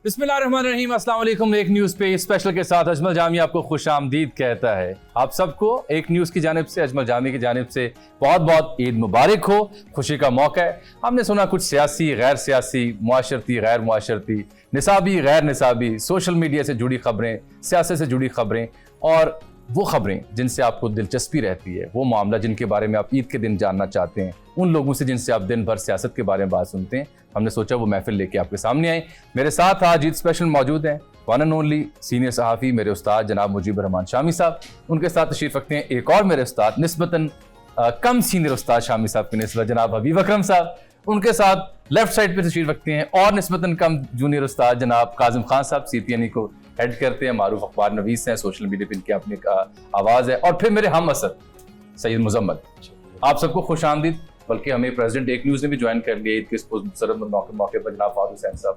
बिस्मिल्लाहिर्रहमानिर्रहीम, अस्सलाम वालेकुम। एक न्यूज़ पे स्पेशल के साथ अजमल जामी आपको खुशामदीद कहता है। आप सबको एक न्यूज़ की जानिब से, अजमल जामी की जानिब से बहुत बहुत ईद मुबारक हो। खुशी का मौका है। हमने सुना कुछ सियासी, गैर सियासी, मुआशरती, गैर मुआशरती, निसाबी, गैर निसाबी, सोशल मीडिया से जुड़ी खबरें, सियासत से जुड़ी खबरें और वो खबरें जिनसे आपको दिलचस्पी रहती है, वो मामला जिनके बारे में आप ईद के दिन जानना चाहते हैं, उन लोगों से जिनसे आप दिन भर सियासत के बारे में बात सुनते हैं। हमने सोचा वो महफिल लेके आपके सामने आए। मेरे साथ आज ईद स्पेशल मौजूद हैं वन एंड ओनली सीनियर सहाफ़ी मेरे उस्ताद जनाब मुजीबर रहमान शामी साहब। उनके साथ तशरीफ़ रखते हैं एक और मेरे उस्ताद निस्बतन कम सीनियर उस्ताद शामी साहब के निस्बत जनाब हबीब अकरम साहब। उनके साथ लेफ्ट साइड पे तशरीफ़ रखते हैं और निस्बतन कम जूनियर उस्ताद जनाब काजिम खान साहब, CPNE को हेड करते हैं, मारूफ अखबार नवीस हैं, सोशल मीडिया पर इनकी अपनी आवाज़ है। और फिर मेरे हम असर सैयद मुजम्मल। आप सबको खुश आमदीद। बल्कि हमें प्रेसिडेंट एक न्यूज़ ने भी ज्वाइन कर लिया ईद के मौके पर। जनाब फारूक हुसैन साहब,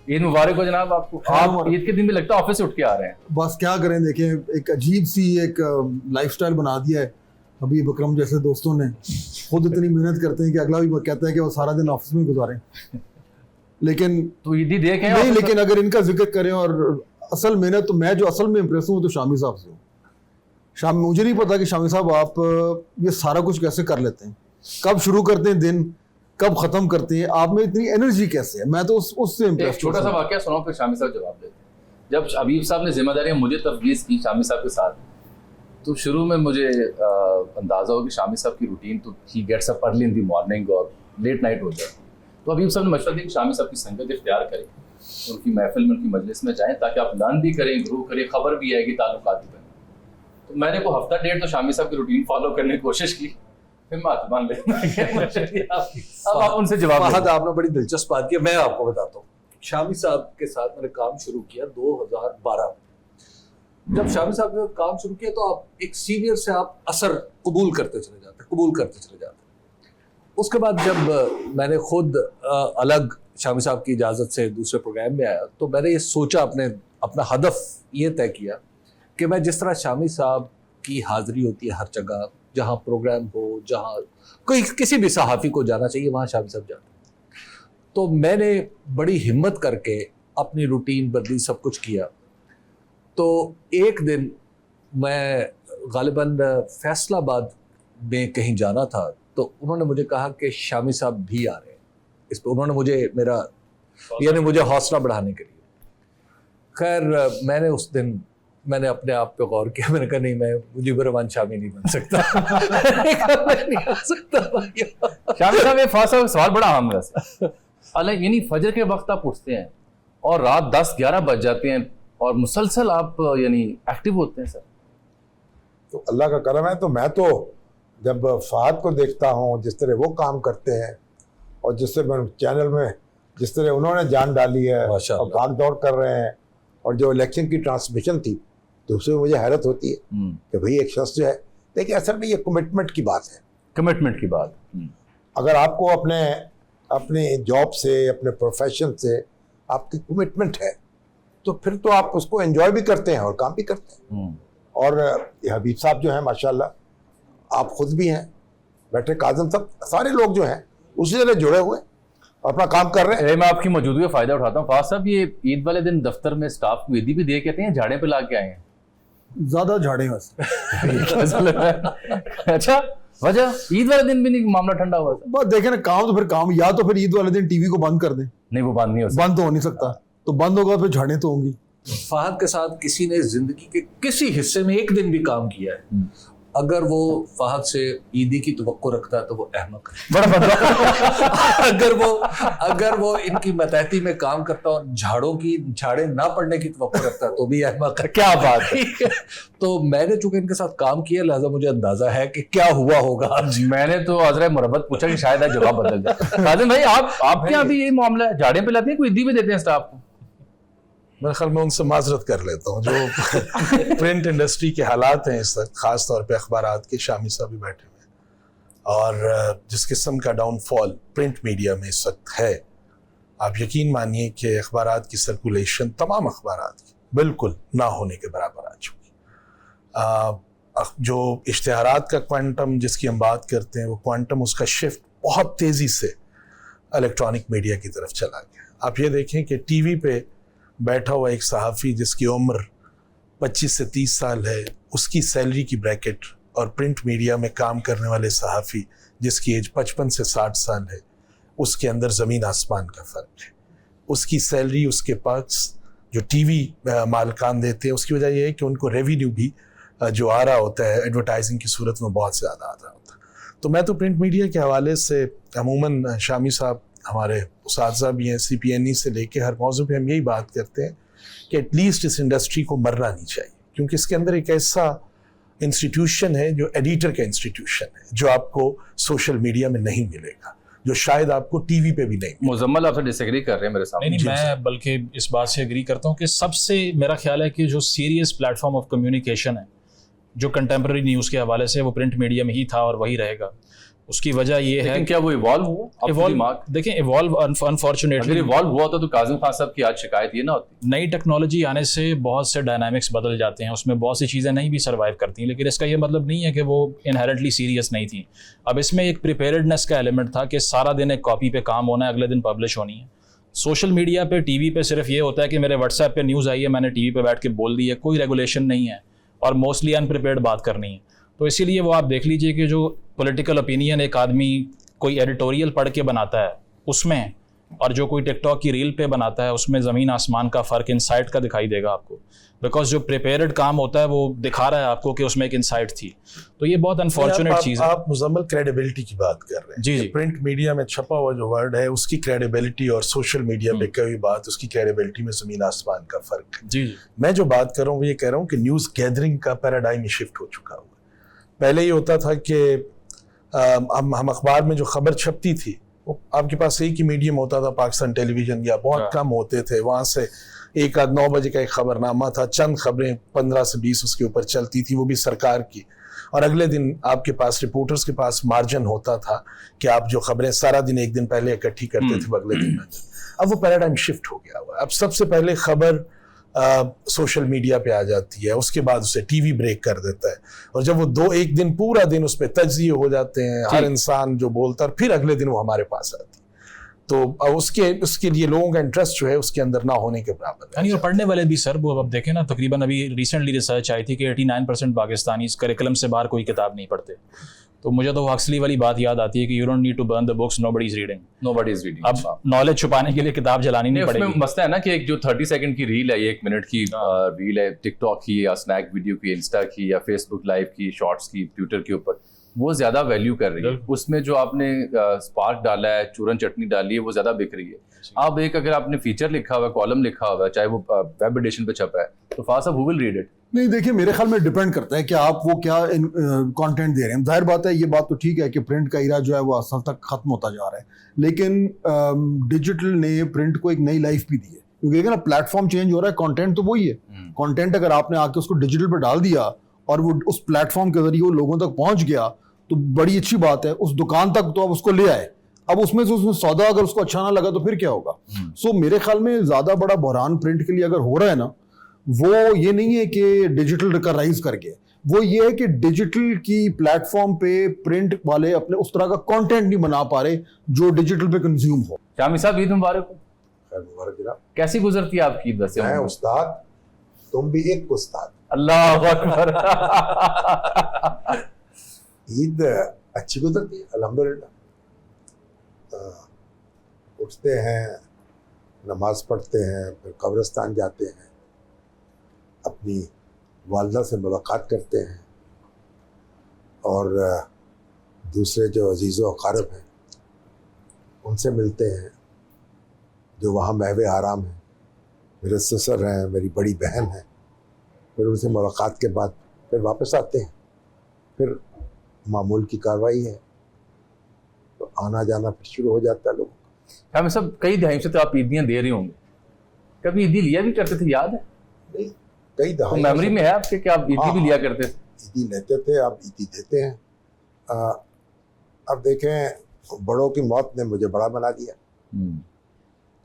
ईद मुबारक हो जनाब आपको। आप ईद के दिन भी लगता है ऑफिस से उठ के आ रहे हैं। बस क्या करें, देखें एक अजीब सी एक लाइफस्टाइल बना दिया है हबीब अकरम जैसे दोस्तों ने। खुद इतनी मेहनत करते हैं कि अगला भी कहता है कि वो सारा दिन ऑफिस में गुजारें। लेकिन तो ईदी देखें नहीं, लेकिन अगर इनका जिक्र करें और असल मेहनत, तो मैं जो असल में इम्प्रेस हूँ तो शामी साहब से हूँ। मुझे नहीं पता कि शामी साहब आप ये सारा कुछ कैसे कर लेते हैं, कब शुरू करते हैं दिन, कब खत्म करते हैं, आप में इतनी एनर्जी कैसे है। मैं तो उससे इम्प्रेस। छोटा सा वाकया सुनाओ फिर शामी साहब जवाब देते हैं। जब हबीब साहब ने जिम्मेदारियां मुझे तफवीज़ की शामी साहब के साथ, तो शुरू में मुझे अंदाजा हो कि शामी साहब की रूटीन तो he gets up early in the morning और लेट नाइट हो जाती। तो हबीब साहब ने मशवरा दिया कि शामी साहब की संगत इख्तियार करें, उनकी महफिल में, उनकी मजलिस में जाएं, ताकि आप लर्न भी करें, ग्रो करें, खबर भी आएगी, ताल्लुकात भी बने। तो मैंने को हफ्ता डेढ़ तो शामी साहब की रूटीन फॉलो करने की कोशिश की, फिर अब आप उनसे जवाब। आपने बड़ी दिलचस्प बात की। मैं आपको बताता हूँ, शामी साहब के साथ मैंने काम शुरू किया 2012। जब शामी साहब के साथ काम शुरू किया तो आप एक सीनियर से आप असर कबूल करते चले जाते। उसके बाद जब मैंने खुद अलग शामी साहब की इजाज़त से दूसरे प्रोग्राम में आया, तो मैंने ये सोचा, अपना हदफ ये तय किया कि मैं जिस तरह शामी साहब की हाज़िरी होती है हर जगह, जहाँ प्रोग्राम हो, जहाँ कोई किसी भी सहाफ़ी को जाना चाहिए, वहाँ शामी साहब जाते हैं। तो मैंने बड़ी हिम्मत करके अपनी रूटीन बदली, सब कुछ किया। तो एक दिन मैं गालिबन फैसलाबाद में कहीं जाना था, तो उन्होंने मुझे कहा कि शामी साहब भी आ रहे हैं। इस पर उन्होंने मुझे हौसला बढ़ाने के लिए। खैर मैंने उस दिन अपने आप पे गौर किया। मैंने कहा नहीं, मैं मुजीबर रहमान शामी नहीं बन सकता। नहीं आ सकता। शामी साहब एक सवाल बड़ा आम है, यानी फजर के वक्त आप उठते हैं और रात 10-11 बज जाते हैं और मुसलसल आप यानी एक्टिव होते हैं सर। तो अल्लाह का करम है। तो मैं तो जब फहद को देखता हूँ जिस तरह वो काम करते हैं और जिस तरह चैनल में जिस तरह उन्होंने जान डाली है और भाग दौड़ कर रहे हैं, और जो इलेक्शन की ट्रांसमिशन थी, तो उसमें मुझे हैरत होती है कि भाई एक शख्स जो है, देखिए असल में ये कमिटमेंट की बात है। कमिटमेंट की बात। अगर आपको अपने जॉब से, अपने प्रोफेशन से आपकी कमिटमेंट है, तो फिर तो आप उसको एंजॉय भी करते हैं और काम भी करते हैं। और हबीब साहब जो हैं माशाल्लाह, आप खुद भी हैं, बैठे काजिम साहब, सारे लोग जो हैं उसी तरह जुड़े हुए अपना काम कर रहे हैं। मैं आपकी मौजूदगी का फायदा उठाता हूँ। फाज साहब, ये ईद वाले दिन दफ्तर में स्टाफ को ईदी भी दे कहते हैं, झाड़े पे ला के आए हैं। ज्यादा झाड़े वैसे। अच्छा, वजह ईद वाले दिन भी नहीं मामला ठंडा हुआ? बस देखें ना, काम तो फिर काम, या तो फिर ईद वाले दिन टीवी को बंद कर दें। नहीं, वो बंद नहीं हो सकता। बंद तो हो नहीं सकता, तो बंद होगा फिर झाड़ें तो होंगी। फहद के साथ किसी ने जिंदगी के किसी हिस्से में एक दिन भी काम किया है, अगर वो फहद से ईदी की तवक्को रखता है तो वो अहमक है। बड़ा अगर वो इनकी मतहती में काम करता और झाड़े ना पड़ने की तवक्को रखता है तो भी अहमक है। क्या बात है। तो मैंने चूंकि इनके साथ काम किया, लिहाजा मुझे अंदाजा है कि क्या हुआ होगा। मैंने तो अजरा मुरब्बत पूछा कि शायद जवाब बदल जाए। काजिम भाई, आपके यहाँ भी यही मामला है, झाड़े पे लाते हैं, कोई ईदी भी देते हैं स्टाफ को? मेरे ख्याल में उनसे माजरत कर लेता हूँ। जो प्रिंट इंडस्ट्री के हालात हैं इस वक्त, ख़ास तौर पे अखबारात के, शामी साहब भी बैठे हुए हैं, और जिस किस्म का डाउनफॉल प्रिंट मीडिया में इस वक्त है, आप यकीन मानिए कि अखबारात की सर्कुलेशन, तमाम अखबारात की, बिल्कुल ना होने के बराबर आ चुकी। जो इश्तिहारात का क्वांटम जिसकी हम बात करते हैं, वो क्वांटम, उसका शिफ्ट बहुत तेज़ी से इलेक्ट्रॉनिक मीडिया की तरफ चला गया। आप ये देखें कि टीवी पे बैठा हुआ एक सहाफ़ी जिसकी उम्र 25 से 30 साल है, उसकी सैलरी की ब्रैकेट और प्रिंट मीडिया में काम करने वाले सहाफ़ी जिसकी एज 55 से 60 साल है, उसके अंदर ज़मीन आसमान का फ़र्क है। उसकी सैलरी उसके पास जो टीवी मालिकान देते हैं, उसकी वजह यह है कि उनको रेवेन्यू भी जो आ रहा होता है एडवर्टाइजिंग की सूरत में बहुत ज़्यादा आ रहा होता है। तो मैं तो प्रिंट मीडिया के हवाले से अमूमन शामी साहब हमारे उस्ताद भी हैं, CPNE से लेके हर मौजू पे हम यही बात करते हैं कि एटलीस्ट इस इंडस्ट्री को मरना नहीं चाहिए, क्योंकि इसके अंदर एक ऐसा इंस्टीट्यूशन है जो एडिटर का इंस्टीट्यूशन है, जो आपको सोशल मीडिया में नहीं मिलेगा, जो शायद आपको टीवी पे भी नहीं। मुजम्मल आपसे डिसएग्री कर रहे हैं मेरे सामने। नहीं, मैं बल्कि इस बात से एग्री करता हूँ कि सबसे मेरा ख्याल है कि जो सीरियस प्लेटफॉर्म ऑफ कम्युनिकेशन है जो कंटेम्प्रेरी न्यूज़ के हवाले से, वो प्रिंट मीडिया में ही था और वही रहेगा। उसकी वजह ये है, क्या वो इवॉल्व हुआ? देखें, इवॉल्व अनफॉर्चुनेटली अगर इवॉल्व हुआ तो काजिम खान साहब की आज शिकायत ये ना होती। नई टेक्नोलॉजी आने से बहुत से डायनामिक्स बदल जाते हैं, उसमें बहुत सी चीज़ें नहीं भी सर्वाइव करती, लेकिन इसका ये मतलब नहीं है कि वो इनहेरेंटली सीरियस नहीं थी। अब इसमें एक प्रिपेयर्डनेस का एलिमेंट था कि सारा दिन एक कॉपी पे काम होना है, अगले दिन पब्लिश होनी है। सोशल मीडिया पे, टीवी पे सिर्फ ये होता है कि मेरे व्हाट्सएप पे न्यूज़ आई है, मैंने टीवी पे बैठ के बोल दी है, कोई रेगुलेशन नहीं है और मोस्टली अनप्रिपेयर्ड बात करनी है। तो इसीलिए वो आप देख लीजिए कि जो पॉलिटिकल ओपिनियन एक आदमी कोई एडिटोरियल पढ़ के बनाता है उसमें, और जो कोई टिकटॉक की रील पे बनाता है उसमें ज़मीन आसमान का फ़र्क इनसाइट का दिखाई देगा आपको, बिकॉज जो प्रिपेयर्ड काम होता है वो दिखा रहा है आपको कि उसमें एक इनसाइट थी। तो ये बहुत अनफॉर्चुनेट चीज़ है। आप मुजम्मल क्रेडिबिलिटी की बात कर रहे हैं। जी जी। प्रिंट मीडिया में छपा हुआ जो वर्ड है उसकी क्रेडिबिलिटी और सोशल मीडिया पे कई बात, उसकी क्रेडिबिलिटी में ज़मीन आसमान का फ़र्क है। जी जी। मैं जो बात कर रहा हूँ वो ये कह रहा हूँ कि न्यूज़ गैदरिंग का पैराडाइम ही शिफ्ट हो चुका हुआ। पहले ये होता था कि हम अखबार में जो खबर छपती थी वो आपके पास एक ही मीडियम होता था, पाकिस्तान टेलीविज़न, या बहुत कम होते थे। वहाँ से एक आध 9 बजे का एक खबरनामा था, चंद खबरें 15 से 20 उसके ऊपर चलती थी, वो भी सरकार की, और अगले दिन आपके पास रिपोर्टर्स के पास मार्जिन होता था कि आप जो खबरें सारा दिन एक दिन पहले इकट्ठी करते थे वो अगले दिन। अब वो पैराडाइम शिफ्ट हो गया हुआ है। अब सबसे पहले खबर सोशल मीडिया पे आ जाती है, उसके बाद उसे टीवी ब्रेक कर देता है, और जब वो एक दिन पूरा दिन उस पर तज्जिए हो जाते हैं, हर इंसान जो बोलता है, फिर अगले दिन वो हमारे पास आती है। तो उसके लिए लोगों का इंटरेस्ट जो है उसके अंदर ना होने के बराबर है। और पढ़ने वाले भी सर, वो अब देखें ना, तकरीबन अभी रिसेंटली रिसर्च आई थी कि 89% पाकिस्तानी इस करिकुलम से बाहर कोई किताब नहीं पढ़ते। तो मुझे तो हक्सली वाली बात याद आती है कि you don't need to burn the books, nobody is reading. अब नॉलेज छुपाने के लिए किताब जलानी नहीं पड़ेगी। उसमें मसला है ना कि एक जो 30 सेकंड की रील है, 1 मिनट की रील है, टिकटॉक की या स्नैक वीडियो की, इंस्टा की या फेसबुक लाइव की, शॉर्ट्स की, ट्विटर के ऊपर, वो ज्यादा वैल्यू कर रही है। उसमें जो आपने स्पार्क डाला है, चूरन चटनी डाली है, वो ज्यादा बिक रही है। अब एक अगर आपने फीचर लिखा हुआ है, कॉलम लिखा हुआ है, चाहे वो वेब एडिशन पे छपा है, तो fast who will read it? नहीं, देखिए, मेरे ख्याल में डिपेंड करता है कि आप वो क्या कंटेंट दे रहे हैं। जाहिर बात है, ये बात तो ठीक है कि प्रिंट का इरा जो है वो असल तक खत्म होता जा रहा है, लेकिन डिजिटल ने प्रिंट को एक नई लाइफ भी दी है, क्योंकि देखिए ना, प्लेटफॉर्म चेंज हो रहा है, कंटेंट तो वही है। कंटेंट अगर आपने आके उसको डिजिटल पे डाल दिया और वो उस प्लेटफॉर्म के जरिए वो लोगों तक पहुंच गया, तो बड़ी अच्छी बात है। उस दुकान तक तो आप उसको ले आए, अब उसमें से उसमें सौदा अगर उसको अच्छा ना लगा तो फिर क्या होगा? सो मेरे ख्याल में ज्यादा बड़ा बहरान प्रिंट के लिए अगर हो रहा है ना, वो ये नहीं है कि डिजिटल का राइज कर गया, वो ये है कि डिजिटल की प्लेटफॉर्म पे प्रिंट वाले अपने उस तरह का कंटेंट नहीं बना पा रहे जो डिजिटल पे कंज्यूम हो। शामी साहब, ईद मुबारक हो। कैसी गुजरती है आपकी ईद? वैसे मैं उस्ताद, तुम भी एक उस्ताद। अल्लाह अकबर। ईद अच्छी गुजरती है अल्हम्दुलिल्लाह। उठते हैं, नमाज पढ़ते हैं, फिर कब्रिस्तान जाते हैं, अपनी वालदा से मुलाकात करते हैं, और दूसरे जो अजीज़ो अक़ारब हैं उनसे मिलते हैं जो वहाँ महवे आराम है। मेरे ससुर हैं, मेरी बड़ी बहन है, फिर उनसे मुलाकात के बाद फिर वापस आते हैं, फिर मामूल की कार्रवाई है, तो आना जाना फिर शुरू हो जाता है लोगों का। हमें सब कई दहाई से तो आप ईदियाँ दे रहे होंगे, कभी ईदी लिया भी करते थे, याद है? नहीं, कई दहाई मेमोरी में है आपके कि आप ईदी भी लिया करते थे? ईदी लेते थे, अब ईदी देते हैं। अब देखें, बड़ों की मौत ने मुझे बड़ा बना दिया।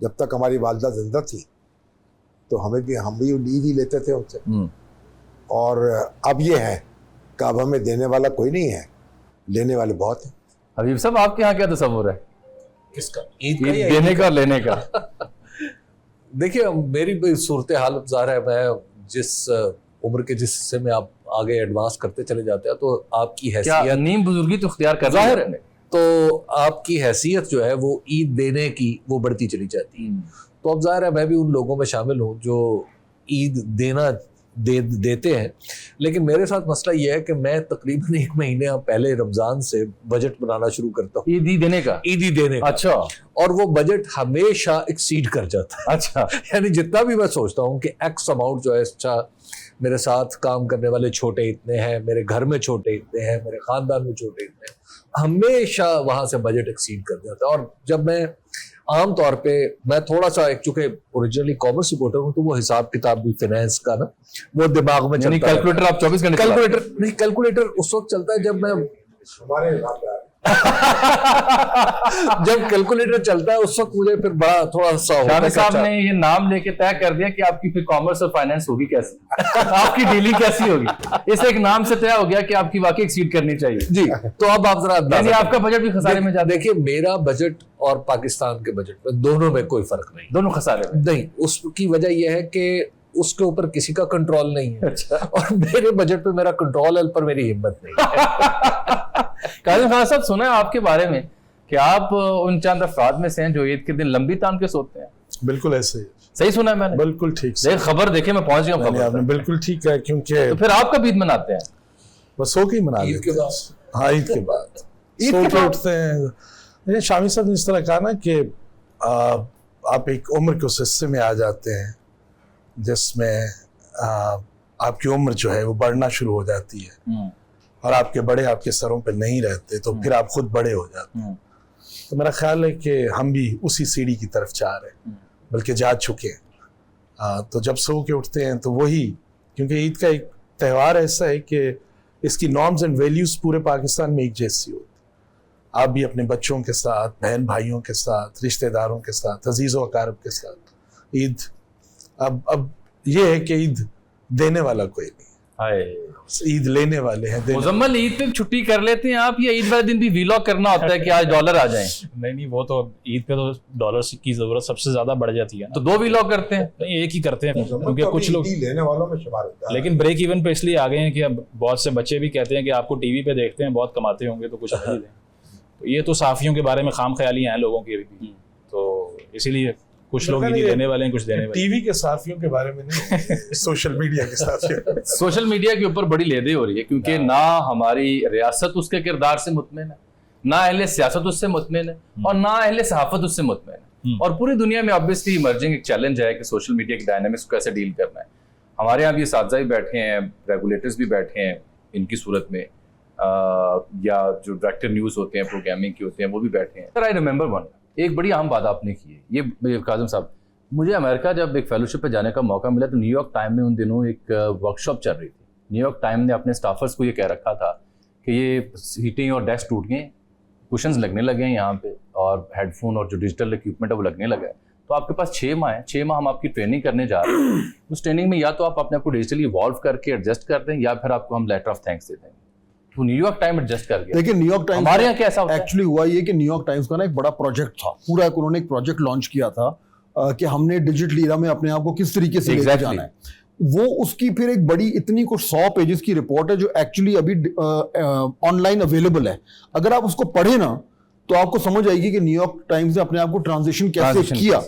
जब तक हमारी वालदा जिंदा थी तो हम भी ईदी लेते थे उनसे, और अब ये है कि अब हमें देने वाला कोई नहीं है, लेने वाले बहुत हैं। हबीब साहब, आपके यहाँ क्या तस्वुर है किसका? ईद देने का और लेने का? देखिए मेरी सूरत हाल ज़ाहिर है, मैं जिस उम्र के जिस हिस्से में आप आगे एडवांस करते चले जाते हैं तो आपकी क्या हैसियत नीम बुजुर्गी तो इख्तियार कर ज़ाहिर रहे हैं? तो आपकी हैसियत जो है वो ईद देने की वो बढ़ती चली जाती है। तो अब ज़ाहिर है मैं भी उन लोगों में शामिल हूँ जो ईद देते हैं, लेकिन मेरे साथ मसला ये है कि मैं तकरीबन 1 महीने पहले रमज़ान से बजट बनाना शुरू करता हूँ, ईदी देने का। ईदी देने का। अच्छा। और वो बजट हमेशा एक्सीड कर जाता है। अच्छा। यानी जितना भी मैं सोचता हूँ कि एक्स अमाउंट जो है, अच्छा मेरे साथ काम करने वाले छोटे इतने हैं, मेरे घर में छोटे इतने हैं, मेरे खानदान में छोटे इतने हैं, हमेशा वहां से बजट एक्सीड कर जाता है। और जब मैं आम तौर पे मैं थोड़ा सा चूंकि ओरिजिनली कॉमर्स रिपोर्टर हूँ तो वो हिसाब किताब भी फाइनेंस का ना वो दिमाग में चलता है। कैलकुलेटर आप 24 घंटे कैलकुलेटर नहीं, कैलकुलेटर उस वक्त चलता है जब मैं हमारे हिसाब से जब कैलकुलेटर चलता है उस वक्त मुझे फिर बड़ा थोड़ा सा होता है शामिद कि साहब अच्छा, ने ये नाम लेके तय कर दिया कि आपकी फिर कॉमर्स और फाइनेंस होगी कैसी आपकी डीलिंग कैसी होगी। इस एक नाम से तय हो गया कि आपकी वाकई एक्सीड करनी चाहिए। जी। तो अब आप जरा यानी अंदाजा आपका बजट भी खसारे में जाता है। देखिए मेरा बजट और पाकिस्तान के बजट में दोनों में कोई फर्क नहीं। दोनों खसारे में। नहीं, उसकी वजह यह है कि उसके ऊपर किसी का कंट्रोल नहीं है। अच्छा। और मेरे बजट पे मेरा कंट्रोल है पर मेरी हिम्मत नहीं है। काजिम खान साहब, सुना है आपके बारे में कि आप उन चंद अफराद में से हैं जो ईद के दिन लंबी तान के सोते हैं। बिल्कुल ऐसे ही, सही सुना है मैंने? बिल्कुल ठीक से। देख खबर देखे, मैं पहुंच गया हूं नहीं, खबर आपने तक। बिल्कुल ठीक है, क्योंकि तो फिर आप कब ईद मनाते हैं? बस सो के ही मना ईद लेते के हैं। बाद। हाँ, ईद के बाद ईद सो के के बाद? उठते हैं। ये शामी साहब ने इस तरह कहा ना कि आप एक उम्र के उस हिस्से में आ जाते हैं जिसमें आपकी उम्र जो है वो बढ़ना शुरू हो जाती है और आपके बड़े आपके सरों पे नहीं रहते, तो फिर आप खुद बड़े हो जाते हैं। तो मेरा ख्याल है कि हम भी उसी सीढ़ी की तरफ जा रहे हैं, बल्कि जा चुके हैं। तो जब सो के उठते हैं तो वही, क्योंकि ईद का एक त्यौहार ऐसा है कि इसकी नॉर्म्स एंड वैल्यूज़ पूरे पाकिस्तान में एक जैसी होती है। आप भी अपने बच्चों के साथ, बहन भाइयों के साथ, रिश्तेदारों के साथ, अजीज़ व अकारब के साथ ईद, अब ये है कि ईद देने वाला कोई नहीं, ईद लेने वाले हैं। मुजम्मल, ईद पे छुट्टी कर लेते हैं आप, या ईद वाले दिन भी वीलॉग करना होता है कि आज डॉलर आ जाएं? नहीं, वो तो ईद पे तो डॉलर की जरूरत सबसे ज्यादा बढ़ जाती है ना, तो 2 वीलॉग करते हैं। तो एक ही करते हैं क्योंकि तो कुछ अभी लोग ईदी लेने वालों में शुमार होता है। लेकिन ब्रेक इवन पे इसलिए आ गए हैं कि अब बहुत से बच्चे भी कहते हैं कि आपको टीवी पे देखते हैं, बहुत कमाते होंगे तो कुछ नहीं दें। तो ये तो साफियों के बारे में खाम ख्यालियां हैं लोगों की अभी, तो इसीलिए कुछ लोग ईदी देने वाले हैं, कुछ देने वाले। टीवी के साफियों के बारे में नहीं, सोशल मीडिया के साफियों। सोशल मीडिया के ऊपर बड़ी लेदे हो रही है, क्योंकि ना हमारी रियासत उसके किरदार से मुतमिन है, ना अहले सियासत उससे मुतमिन है, और ना अहले सहाफत उससे मुतमिन है। और पूरी दुनिया में ऑब्वियसली इमर्जिंग एक चैलेंज है कि सोशल मीडिया की डायनामिक्स को कैसे डील करना है। हमारे यहाँ भी साथी भी बैठे हैं, रेगुलेटर्स भी बैठे हैं इनकी सूरत में, या जो डायरेक्टर न्यूज़ होते हैं, प्रोग्रामिंग के होते हैं, वो भी बैठे हैं। सर, आई रिमेंबर वन, एक बड़ी अहम बात आपने की है, ये काजिम साहब, मुझे अमेरिका जब एक फेलोशिप पे जाने का मौका मिला तो न्यूयॉर्क टाइम में उन दिनों एक वर्कशॉप चल रही थी। न्यूयॉर्क टाइम ने अपने स्टाफर्स को ये कह रखा था कि ये सीटें और डेस्क टूट गए, कुशन्स लगने लगे हैं यहाँ पे, और हेडफोन और जो डिजिटल इक्विपमेंट है वो लगने लगा है। तो आपके पास 6 माह है, 6 माह हम आपकी ट्रेनिंग करने जा रहे हैं। उस ट्रेनिंग में या तो आप अपने आप को डिजिटली इवॉल्व करके एडजस्ट कर दें, या फिर आपको हम लेटर ऑफ थैंक्स दे देंगे। तो न्यूयॉर्क टाइम एडजस्ट कर गया। लेकिन न्यूयॉर्क टाइम्स हमारे यहाँ कैसा होता है? एक्चुअली हुआ ये कि न्यूयॉर्क टाइम्स का ना एक बड़ा प्रोजेक्ट था, पूरा उन्होंने एक प्रोजेक्ट लॉन्च किया था कि हमने डिजिटल ईरा में अपने आप को किस तरीके से लेकर जाना है। वो उसकी फिर एक बड़ी इतनी कुछ 100 पेजेस की रिपोर्ट है जो एक्चुअली अभी ऑनलाइन अवेलेबल है। अगर आप उसको पढ़े ना तो आपको समझ आएगी कि न्यूयॉर्क टाइम्स ने अपने आप को ट्रांजिशन कैसे किया।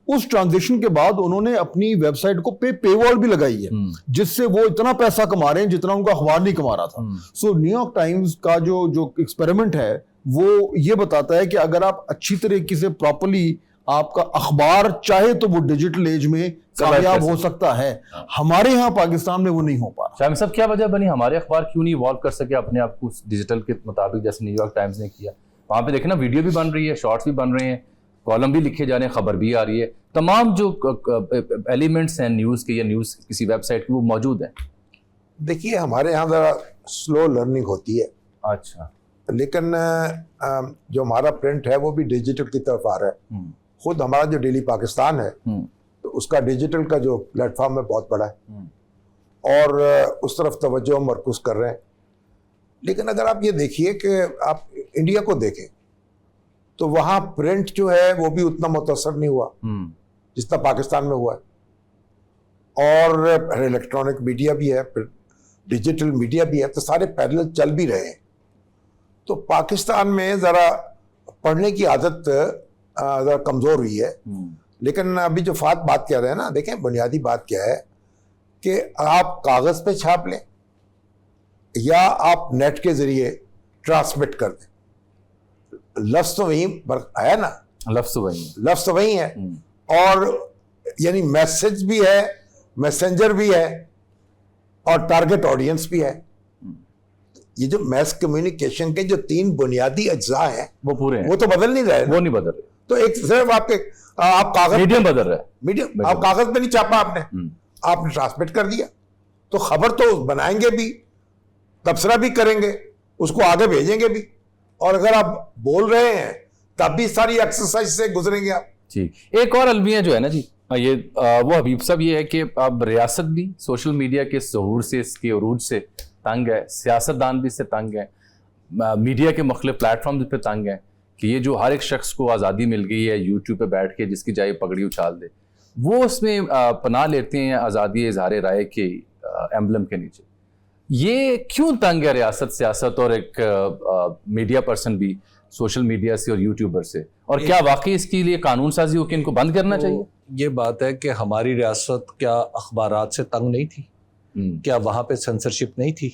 उस ट्रांजिशन के बाद उन्होंने अपनी वेबसाइट को पेवॉल भी लगाई है, जिससे वो इतना पैसा कमा रहे हैं जितना उनका अखबार नहीं कमा रहा था। सो न्यूयॉर्क टाइम्स का जो एक्सपेरिमेंट है वो ये बताता है कि अगर आप अच्छी तरीके से प्रॉपर्ली आपका अखबार चाहे तो वो डिजिटल एज में कामयाब हो सकता है। हमारे यहाँ पाकिस्तान में वो नहीं हो पा रहा। शामिद साहब, क्या वजह बनी, हमारे अखबार क्यों नहीं इवॉल्व कर सके अपने आप को डिजिटल के मुताबिक, जैसे न्यूयॉर्क टाइम्स ने किया? वहां पे देखे ना, वीडियो भी बन रही है, शॉर्ट्स भी बन रहे हैं, कॉलम भी लिखे जा रहे हैं, खबर भी आ रही है, तमाम जो एलिमेंट्स हैं न्यूज़ के या न्यूज़ किसी वेबसाइट की वो मौजूद हैं। देखिए हमारे यहाँ ज़रा स्लो लर्निंग होती है। अच्छा। लेकिन जो हमारा प्रिंट है वो भी डिजिटल की तरफ आ रहा है। खुद हमारा जो डेली पाकिस्तान है तो उसका डिजिटल का जो प्लेटफॉर्म है बहुत बड़ा है, और उस तरफ तवज्जो हम मरकूज कर रहे हैं। लेकिन अगर आप ये देखिए कि आप इंडिया को देखें तो वहाँ प्रिंट जो है वो भी उतना मुतासर नहीं हुआ। जितना पाकिस्तान में हुआ है। और इलेक्ट्रॉनिक मीडिया भी है, फिर डिजिटल मीडिया भी है, तो सारे पैरेलल चल भी रहे हैं। तो पाकिस्तान में ज़रा पढ़ने की आदत ज़रा कमज़ोर हुई है। लेकिन अभी जो फात बात कह रहे हैं ना, देखें बुनियादी बात क्या है कि आप कागज़ पे छाप लें या आप नेट के ज़रिए ट्रांसमिट कर दें, लफ्ज़ तो वही है ना, लफ्ज़ वही है। लफ्ज़ तो वही है। और यानी मैसेज भी है, मैसेंजर भी है और टारगेट ऑडियंस भी है। ये जो मैस कम्युनिकेशन के जो 3 बुनियादी अज्जा हैं वो पूरे हैं, वो तो बदल नहीं रहे। वो नहीं बदल रहे। तो एक सिर्फ आप कागज मीडियम बदल रहा है, मीडियम आप कागज पे नहीं छापा आपने ट्रांसमिट कर दिया। तो खबर तो बनाएंगे भी, तबसरा भी करेंगे, उसको आगे भेजेंगे भी, और अगर आप बोल रहे हैं तब भी सारी एक्सरसाइज से गुजरेंगे आप। जी, एक और अलमिया जो है ना जी, ये वो हबीब साहब ये है कि अब रियासत भी सोशल मीडिया के ज़हूर से, इसके अरूज से तंग है, सियासतदान भी इससे तंग है, मीडिया के मुख्तलिफ प्लेटफॉर्म पे तंग है कि ये जो हर एक शख्स को आज़ादी मिल गई है यूट्यूब पे बैठ के जिसकी जाए पगड़ी उछाल दे, वो उसमें पनाह लेते हैं आज़ादी इजहार राय के एम्बलम के नीचे। ये क्यों तंग है रियासत, सियासत और एक मीडिया पर्सन भी सोशल मीडिया से और यूट्यूबर से? और क्या वाकई इसके लिए कानून साजी हो कि इनको बंद करना चाहिए? ये बात है कि हमारी रियासत क्या अखबारात से तंग नहीं थी? क्या वहां पे सेंसरशिप नहीं थी?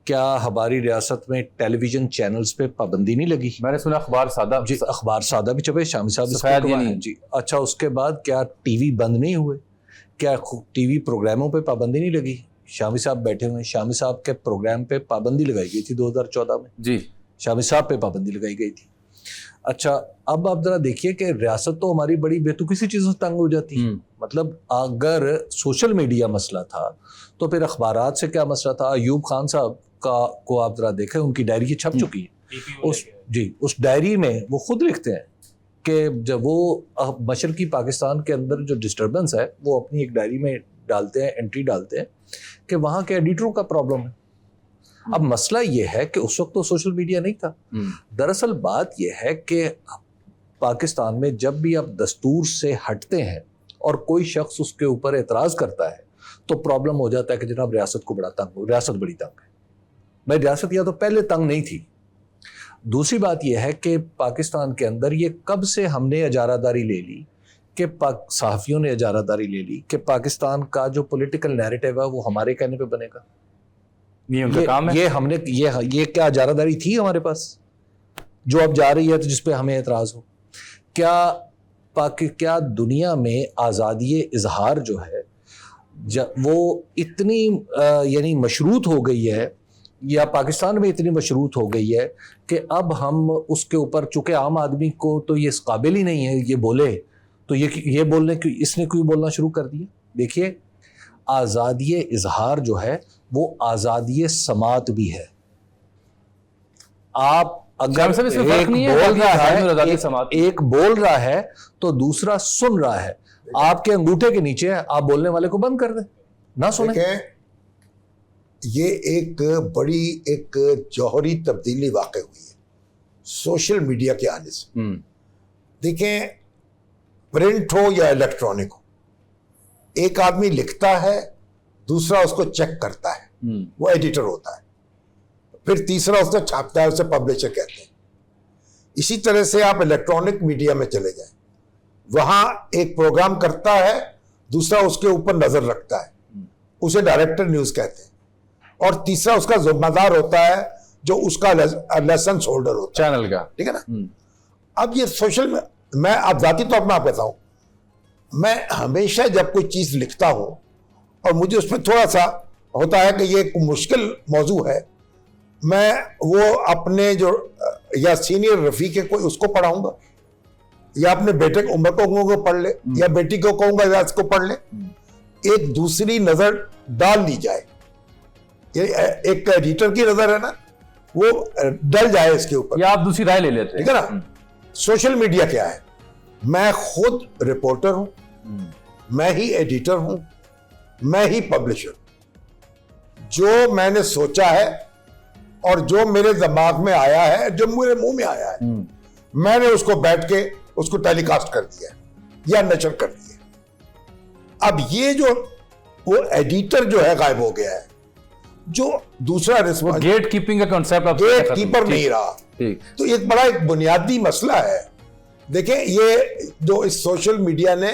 क्या हमारी रियासत में टेलीविजन चैनल्स पे पाबंदी नहीं लगी? मैंने सुना अखबार सादा, जी अखबार सादा भी छपे, शामी साहब सफेद ये नहीं। जी अच्छा, उसके बाद क्या टीवी बंद नहीं हुए? क्या टीवी प्रोग्रामों पे पाबंदी नहीं लगी? शामी साहब बैठे हुए, शामी साहब के प्रोग्राम पे पाबंदी लगाई गई थी 2014 में जी, शामी साहब पे पाबंदी लगाई गई थी। अच्छा, अब आप जरा देखिए कि रियासत तो हमारी बड़ी बेतुकी सी चीज़ों से तंग हो जाती है। मतलब अगर सोशल मीडिया मसला था तो फिर अखबारात से क्या मसला था? अयूब खान साहब को आप जरा देखें, उनकी डायरी छप चुकी है। उस डायरी में वो खुद लिखते हैं कि जब वो मशरकी पाकिस्तान के अंदर जो डिस्टर्बेंस है वो अपनी एक डायरी में डालते हैं, एंट्री डालते हैं कि वहाँ के एडिटरों का प्रॉब्लम है। अब मसला ये है कि उस वक्त तो सोशल मीडिया नहीं था। दरअसल बात यह है कि पाकिस्तान में जब भी आप दस्तूर से हटते हैं और कोई शख्स उसके ऊपर एतराज़ करता है तो प्रॉब्लम हो जाता है कि जनाब रियासत को बड़ा तंग हो, रियासत बड़ी तंग है। भाई रियासत या तो पहले तंग नहीं थी। दूसरी बात यह है कि पाकिस्तान के अंदर ये कब से हमने इजारादारी ले ली कि सहाफ़ियों ने इजारादारी ले ली कि पाकिस्तान का जो पॉलिटिकल नैरेटिव है वो हमारे कहने पे बनेगा। ये उनका काम है। ये हमने ये क्या इजारादारी थी हमारे पास जो अब जा रही है तो जिसपे हमें एतराज़ हो? क्या दुनिया में आज़ादी इजहार जो है वो इतनी यानी मशरूत हो गई है, या पाकिस्तान में इतनी मशरूत हो गई है कि अब हम उसके ऊपर, चूँकि आम आदमी को तो ये इस काबिल ही नहीं है ये बोले, तो ये बोलने की इसने क्यों बोलना शुरू कर दिया? देखिए, आज़ादी इजहार जो है वो आज़ादी समात भी है। आप अगर एक बोल रहा है तो दूसरा सुन रहा है, आपके अंगूठे के नीचे है, आप बोलने वाले को बंद कर दें, ना सुने। ये एक बड़ी एक जौहरी तब्दीली वाक़ हुई है सोशल मीडिया के आने से। देखें, प्रिंट हो या इलेक्ट्रॉनिक हो, एक आदमी लिखता है, दूसरा उसको चेक करता है, वो एडिटर होता है, फिर तीसरा उसको छापता है, उसे पब्लिशर कहते हैं। इसी तरह से आप इलेक्ट्रॉनिक मीडिया में चले जाएं, वहां एक प्रोग्राम करता है, दूसरा उसके ऊपर नजर रखता है, उसे डायरेक्टर न्यूज कहते हैं, और तीसरा उसका जिम्मेदार होता है जो उसका लाइसेंस होल्डर होता है चैनल का। ठीक है ना। अब ये सोशल, मैं अब जाती तौर पर आप कहता हूं, मैं हमेशा जब कोई चीज लिखता हूं और मुझे उसमें थोड़ा सा होता है कि ये एक मुश्किल मौजू है, मैं वो अपने जो या सीनियर रफीक है कोई उसको पढ़ाऊंगा, या अपने बेटे को उम्र को पढ़ ले, या बेटी को कहूंगा या इसको पढ़ ले, एक दूसरी नजर डाल ली जाए। ये एक एडिटर की नजर है ना, वो डल जाए इसके ऊपर, या आप दूसरी राय ले लेते हैं। ठीक है ना। सोशल मीडिया क्या है? मैं खुद रिपोर्टर हूं, मैं ही एडिटर हूं, मैं ही पब्लिशर। जो मैंने सोचा है और जो मेरे दिमाग में आया है, जो मेरे मुंह में आया है, मैंने उसको बैठ के उसको टेलीकास्ट कर दिया या नशर कर दिया। अब ये जो वो एडिटर जो है गायब हो गया है, जो दूसरा वो गेट कीपिंग का कॉन्सेप्ट अब गेट कीपर नहीं रहा, ठीक। तो एक बड़ा एक बुनियादी मसला है। देखें, ये जो इस सोशल मीडिया ने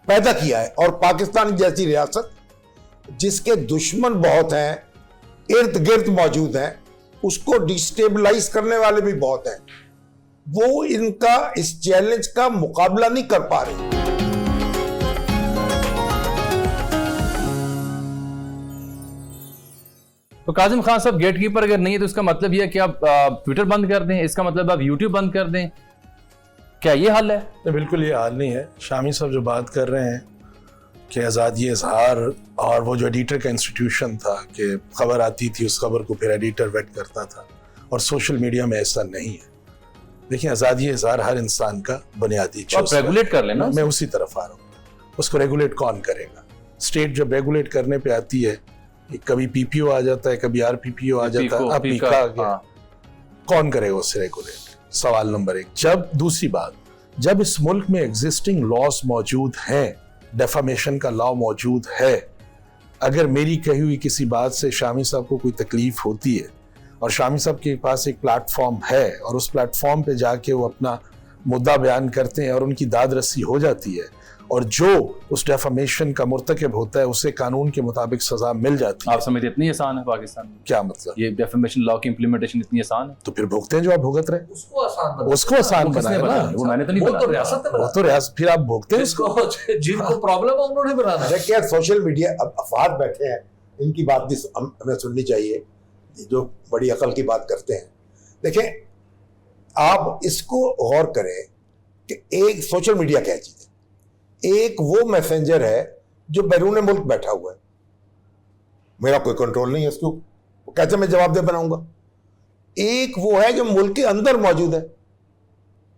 पैदा किया है, और पाकिस्तान जैसी रियासत जिसके दुश्मन बहुत हैं, इर्द गिर्द मौजूद हैं, उसको डिस्टेबलाइज करने वाले भी बहुत हैं, वो इनका इस चैलेंज का मुकाबला नहीं कर पा रहे। तो काजिम खान साहब, गेटकीपर अगर नहीं है तो इसका मतलब यह है कि आप ट्विटर बंद कर दें, इसका मतलब आप यूट्यूब बंद कर दें, क्या ये हल है? नहीं, बिल्कुल ये हाल नहीं है। शामी साहब जो बात कर रहे हैं कि आज़ादी इजहार और वो जो एडिटर का इंस्टीट्यूशन था कि खबर आती थी, उस खबर को फिर एडिटर वेट करता था, और सोशल मीडिया में ऐसा नहीं है। देखिए, आज़ादी इजहार हर इंसान का बुनियादी आप रेगुलेट कर लेना। मैं उसी तरफ आ रहा हूँ। उसको रेगुलेट कौन करेगा? स्टेट जब रेगुलेट करने पे आती है, कभी पीपीओ आ जाता है, कभी आरपीपीओ आ जाता है, अब पीका आ गया, कौन करेगा उससे रेगुलेट? सवाल नंबर एक। जब दूसरी बात, जब इस मुल्क में एग्जिस्टिंग लॉज मौजूद हैं, डेफामेशन का लॉ मौजूद है, अगर मेरी कही हुई किसी बात से शामी साहब को कोई तकलीफ होती है और शामी साहब के पास एक प्लेटफॉर्म है और उस प्लेटफॉर्म पे जाके वो अपना मुद्दा बयान करते हैं और उनकी दाद रस्सी हो जाती है, और जो उस डेफामेशन का मुर्तकिब होता है उसे कानून के मुताबिक सजा मिल जाती है। आप समझते इतनी आसान है पाकिस्तान में? क्या मतलब? ये डेफामेशन लॉ की इंप्लीमेंटेशन इतनी आसान है? तो फिर भुगते हैं जो आप भुगत रहे, उसको आसान बनाए ना। वो मैंने तो नहीं वो बनाया। तो रियासत ने वो तो रियासत, फिर आप भुगते हैं उसको। जिनको प्रॉब्लम है उन्होंने बनाना है। देखिए, सोशल मीडिया, अब अफवाद बैठे हैं, इनकी बात भी हमें सुननी चाहिए, जो बड़ी अकल की बात करते हैं। देखें, आप इसको गौर करें कि एक सोशल मीडिया क्या चीज है। एक वो मैसेंजर है जो बैरून मुल्क बैठा हुआ है, मेरा कोई कंट्रोल नहीं है इसको, कैसे मैं जवाब दे बनाऊंगा। एक वो है जो मुल्क के अंदर मौजूद है,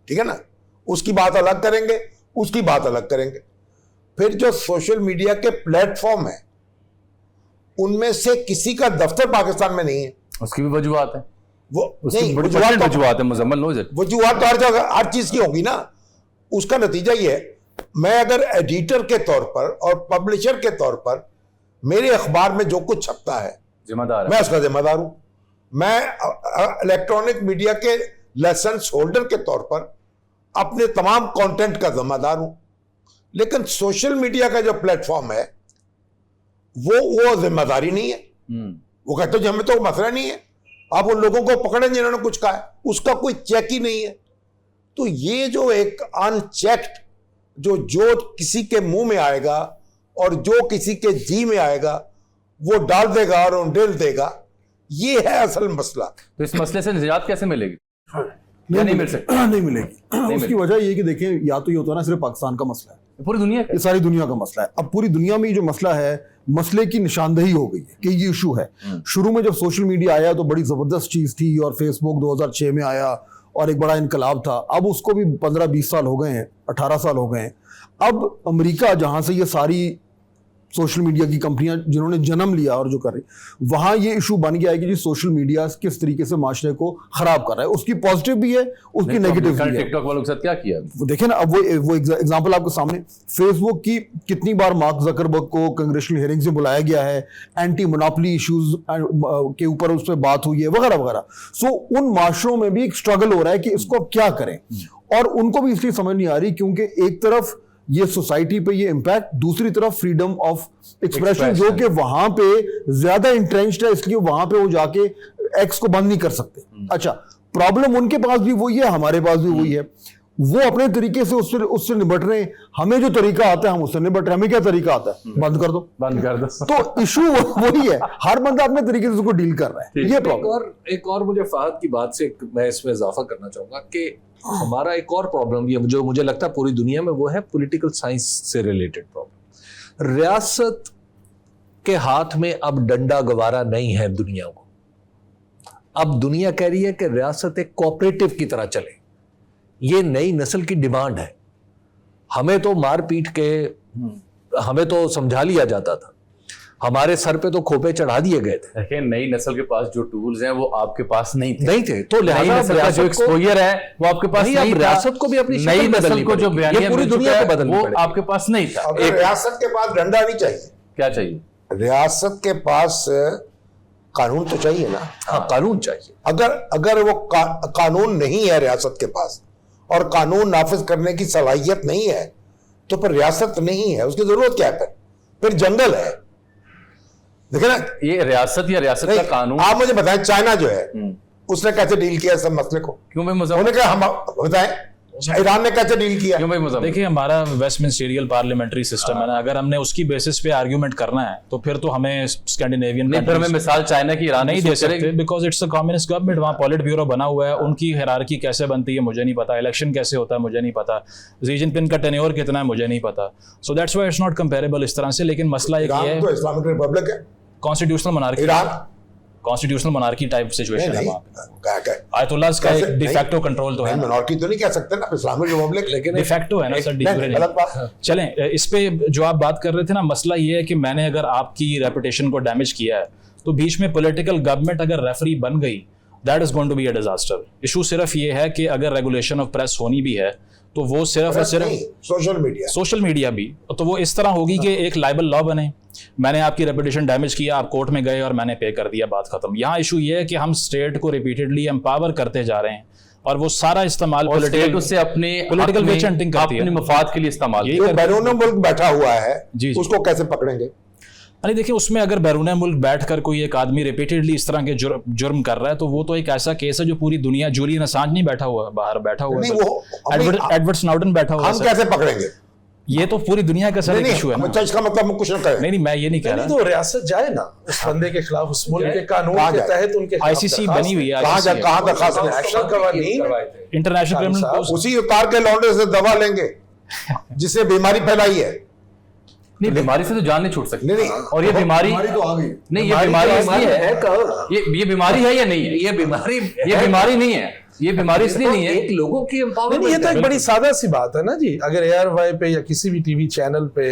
ठीक है ना, उसकी बात अलग करेंगे, उसकी बात अलग करेंगे। फिर जो सोशल मीडिया के प्लेटफॉर्म है, उनमें से किसी का दफ्तर पाकिस्तान में नहीं है, उसकी भी वजूहत है। वो नहीं, वजूहत है मुजम्मल नोजर, वजूहत तो हर जगह हर चीज की होगी ना। उसका नतीजा ये है, मैं अगर एडिटर के तौर पर और पब्लिशर के तौर पर मेरे अखबार में जो कुछ छपता है, जिम्मेदार मैं उसका जिम्मेदार हूं। मैं इलेक्ट्रॉनिक मीडिया के लाइसेंस होल्डर के तौर पर अपने तमाम कंटेंट का जिम्मेदार हूं। लेकिन सोशल मीडिया का जो प्लेटफॉर्म है, वो जिम्मेदारी नहीं है। वो कहते हैं हमें तो मसला नहीं है, आप उन लोगों को पकड़ें जिन्होंने कुछ कहा है, उसका कोई चेक ही नहीं है। तो ये जो एक अनचेक्ड जो किसी के मुंह में आएगा और जो किसी के जी में आएगा वो डाल देगा और उंडेल देगा, ये है असल मसला। तो इस मसले से निजात कैसे मिलेगी? नहीं मिल सकती, नहीं मिलेगी। उसकी वजह ये कि देखें, या तो ये होता है ना सिर्फ पाकिस्तान का मसला है, पूरी दुनिया का, ये सारी दुनिया का मसला है। अब पूरी दुनिया में ये जो मसला है, मसले की निशानदही हो गई है कि ये इशू है। शुरू में जब सोशल मीडिया आया तो बड़ी जबरदस्त चीज थी, और फेसबुक 2006 में आया और एक बड़ा इनकलाब था। अब उसको भी 15-20 साल हो गए हैं, 18 साल हो गए हैं। अब अमेरिका, जहां से ये सारी सोशल मीडिया की कंपनियां जिन्होंने जन्म लिया और जो कर रही, वहां ये इशू बन गया है कि जी सोशल मीडिया किस तरीके से माशरे को खराब कर रहा है। उसकी पॉजिटिव भी है, उसकी नेगेटिव भी है। टिकटॉक वालों के साथ क्या किया? वो देखें ना, अब वो एग्जांपल आपके सामने, फेसबुक की कितनी बार मार्क जकरबर्ग को कांग्रेचुलर हियरिंग्स में बुलाया गया है, एंटी मोनोपोली इश्यूज के ऊपर उस पर बात हुई है, वगैरह वगैरह। सो उन माशरों में भी एक स्ट्रगल हो रहा है कि इसको अब क्या करें, और उनको भी इसलिए समझ नहीं आ रही क्योंकि एक तरफ ये सोसाइटी पे ये इंपैक्ट, दूसरी तरफ फ्रीडम ऑफ एक्सप्रेशन जो कि वहां पे ज्यादा इंट्रेंच्ड है, इसलिए वहां पे वो जाके एक्स को बंद नहीं कर सकते। अच्छा, प्रॉब्लम उनके पास भी वही है, हमारे पास भी वही है। वो अपने तरीके से उससे निपट रहे हैं, हमें जो तरीका आता है हम उससे निपट रहे हैं। हमें क्या तरीका आता है? बंद कर दो, बंद कर दो। तो इशू वही है, हर बंदा अपने तरीके से उसको डील कर रहा है। ये प्रॉब्लम। एक और मुझे फहद की बात से मैं इसमें इजाफा करना चाहूंगा कि हमारा एक और प्रॉब्लम ये जो मुझे लगता है पूरी दुनिया में, वो है पॉलिटिकल साइंस से रिलेटेड प्रॉब्लम। रियासत के हाथ में अब डंडा गवारा नहीं है दुनिया को। अब दुनिया कह रही है कि रियासत एक कोऑपरेटिव की तरह चले। ये नई नस्ल की डिमांड है। हमें तो मार पीट के हमें तो समझा लिया जाता था, हमारे सर पे तो खोपे चढ़ा दिए गए थे, देखिए नई नस्ल के पास जो टूल्स हैं वो आपके पास नहीं थे, तो नई लिहाजा नस्ल का जो एक्सपोजर है वो आपके पास नहीं, नहीं अब था। रियासत को भी अपनी शक्ल नई बदलनी नस्ल को जो पड़ेगी। बयानिया ये पूरी मिल चुका दुनिया है, को बदलनी वो पड़ेगी। आपके पास नहीं था। अगर रियासत के पास डंडा नहीं चाहिए, क्या चाहिए? रियासत के पास कानून तो चाहिए ना। हाँ, कानून चाहिए। अगर वो कानून नहीं है रियासत के पास और कानून नाफिज करने की सलाहियत नहीं है तो फिर रियासत नहीं है, उसकी जरूरत क्या है? फिर जंगल है। देखिए ना, ये रियासत या रियासत का नहीं, कानून, आप मुझे बताएं चाइना जो है उसने कैसे डील किया सब मसले को? क्यों भाई मुजफ्फर? उन्होंने कहा हम बताएं ईरान ने कैसे डील किया? क्यों भाई मुजफ्फर? देखिए हमारा वेस्टमिनिस्टीरियल पार्लियामेंट्री सिस्टम है ना, अगर हमने उसकी बेसिस पे आर्ग्यूमेंट करना है तो फिर तो हमें स्कैंडिनेवियन नहीं, फिर हमें मिसाल चाइना की ईरान नहीं की दे करेंगे। सकते, because it's a communist government. वहाँ पॉलिट ब्यूरो बना हुआ है, उनकी हायरार्की कैसे बनती है मुझे नहीं पता, इलेक्शन कैसे होता है मुझे नहीं पता, शी जिनपिंग का टेन्योर कितना है मुझे नहीं पता, so that's why it's not comparable इस तरह से। लेकिन मसला एक ये ईरान तो है, इस्लामिक रिपब्लिक है, constitutional monarchy, Iran constitutional monarchy type situation है नहीं, वहाँ पे। क्या आयतुल्लाहs का कैसे? एक डिफैक्टो कंट्रोल तो है ना, मिनॉरिटी तो नहीं कह सकते ना इस्लामिक रिपब्लिक, लेकिन डिफैक्टो है ना सर, de jure गलत बात। नहीं। चलें इस पे जो आप बात कर रहे थे ना, मसला ये है कि मैंने अगर आपकी रेपुटेशन को डैमेज किया है तो बीच में पॉलिटिकल गवर्नमेंट अगर रेफरी बन गई, that is going to be a disaster. Issue सिर्फ ये है कि अगर रेगुलेशन ऑफ प्रेस होनी भी है तो वो सिर्फ और सिर्फ सोशल मीडिया भी, तो वो इस तरह होगी कि एक लाइबल लॉ बने, मैंने आपकी रेपुटेशन डैमेज किया, आप कोर्ट में गए और मैंने पे कर दिया, बात खत्म। यहाँ इशू ये है कि हम स्टेट को रिपीटेडली एम्पावर करते जा रहे हैं और वो सारा इस्तेमाल स्टेट उससे अपने पॉलिटिकल वेच हंटिंग करती है, अपने मफाद के लिए इस्तेमाल। यही जो करती है। बैरून मुल्क बैठा हुआ है जी, जी। उसको कैसे पकड़ेंगे? नहीं देखिए, उसमें अगर बैरून मुल्क बैठकर कोई एक आदमी रिपीटेडली इस तरह के जुर्म कर रहा है तो वो तो एक ऐसा केस है जो पूरी दुनिया, जूलियन असांज नहीं बैठा हुआ बाहर बैठा हुआ नहीं, है, वो एडवर्ड स्नोडन बैठा हुआ हम है, कैसे पकड़ेंगे? ये तो पूरी दुनिया का सर एक इशू है ना। अच्छा, इसका मतलब हम कुछ ना करें। नहीं मैं ये नहीं कह नहीं रहा, तो रियासत जाए ना उस बंदे के खिलाफ, उस मुल्क के कानून कहाँ के जाए? तहत उनके खिलाफ आईसीसी दरखास्त बनी हुई है, कहाँ दरखास्त में? नेशनल कवानीन, इंटरनेशनल क्रिमिनल साहब, कोर्ट। उसी उतार के लौंडे से दवा लेंगे जिससे बीमारी फैलाई है। नहीं, बीमारी से तो जान नहीं छूट सकती। नहीं, और ये बीमारी तो आ गई। नहीं, ये बीमारी इसलिए है, कब ये बीमारी है या नहीं है? ये बीमारी ये बीमारी नहीं है, ये बीमारी इसलिए नहीं है। एक लोगों की नहीं, ये तो एक बड़ी सादा सी बात है ना जी। अगर ARY पे या किसी भी टीवी चैनल पे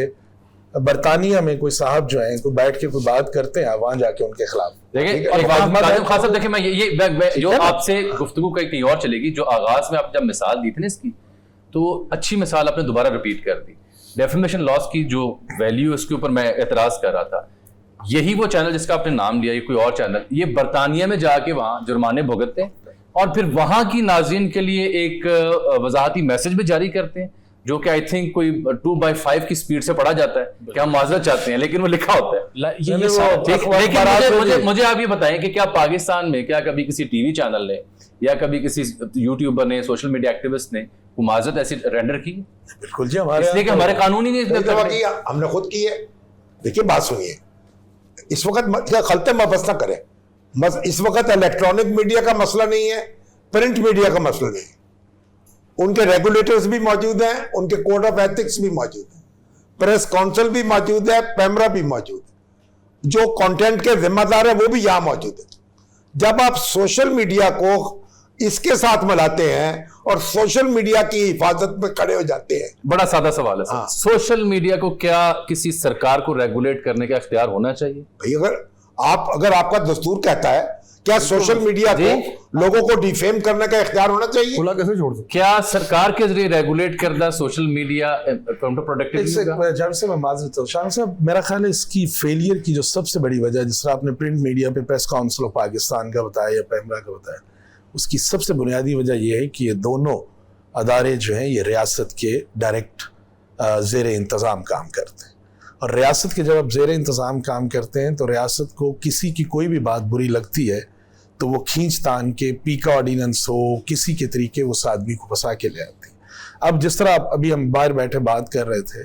बरतानिया में कोई साहब जो है कोई बैठ के कोई बात करते हैं, वहां जाके उनके खिलाफ देखिए, ठीक है, और एक बात मत है। खास साहब देखिए, मैं जो आपसे गुफ्तगू कहीं और चलेगी, जो आगाज में आप जब मिसाल दी थी ना इसकी, तो अच्छी मिसाल आपने दोबारा रिपीट कर दी। डेफिमेशन लॉस की जो वैल्यू है उसके ऊपर मैं एतराज कर रहा था। यही वो चैनल जिसका आपने नाम लिया, ये कोई और चैनल, ये बरतानिया में जाके वहां जुर्माने भुगतते हैं और फिर वहां की नाज़रीन के लिए एक वजाहती मैसेज भी जारी करते हैं, जो कि आई थिंक कोई 2/5 की स्पीड से पढ़ा जाता है कि हम माजरत चाहते हैं, लेकिन वो लिखा होता है। लेकिन मुझे आप ये बताएं कि क्या पाकिस्तान में क्या कभी किसी टीवी चैनल ने या कभी किसी यूट्यूबर ने, सोशल मीडिया एक्टिविस्ट ने माजरत ऐसी रेंडर की? बिल्कुल जी, हमारे इसलिए कि हमारे कानून ही नहीं कई दफा इसमें। किया, हमने खुद की है। देखिए बात सुनिए, इस वक्त खलते मबस ना करें। इस वक्त इलेक्ट्रॉनिक मीडिया का मसला नहीं है, प्रिंट मीडिया का मसला नहीं है। उनके रेगुलेटर्स भी मौजूद हैं, उनके कोड ऑफ एथिक्स भी मौजूद है, प्रेस काउंसिल भी मौजूद है, पैमरा भी मौजूद है, जो कंटेंट के जिम्मेदार है वो भी यहां मौजूद है। जब आप सोशल मीडिया को इसके साथ मिलाते हैं और सोशल मीडिया की हिफाजत में खड़े हो जाते हैं। बड़ा सादा सवाल है सर। हाँ। सोशल मीडिया को क्या किसी सरकार को रेगुलेट करने का इख्तियार होना चाहिए? भाई अगर आपका दस्तूर कहता है, क्या सोशल मीडिया को लोगों को डिफेम करने का इख्तियार होना चाहिए? खुला कैसे छोड़ सकते? क्या सरकार के जरिए रेगुलेट करना social media counter productive? Javed साहब, मैं माजरत हूं। शाह साहब, मेरा ख्याल है इसकी फेलियर की जो सबसे बड़ी वजह, जिस तरह आपने प्रिंट मीडिया पे प्रेस काउंसिल ऑफ पाकिस्तान का बताया या पैमरा का बताया, उसकी सबसे बुनियादी वजह यह है कि ये दोनों अदारे जो हैं ये रियासत के डायरेक्ट ज़ेर इंतज़ाम काम करते हैं। और रियासत के जब आप ज़ेर इंतज़ाम काम करते हैं तो रियासत को किसी की कोई भी बात बुरी लगती है तो वो खींच तान के पीका ऑर्डिनेंस हो किसी के तरीके उस आदमी को फंसा के ले आती है। अब जिस तरह अभी हम बाहर बैठे बात कर रहे थे,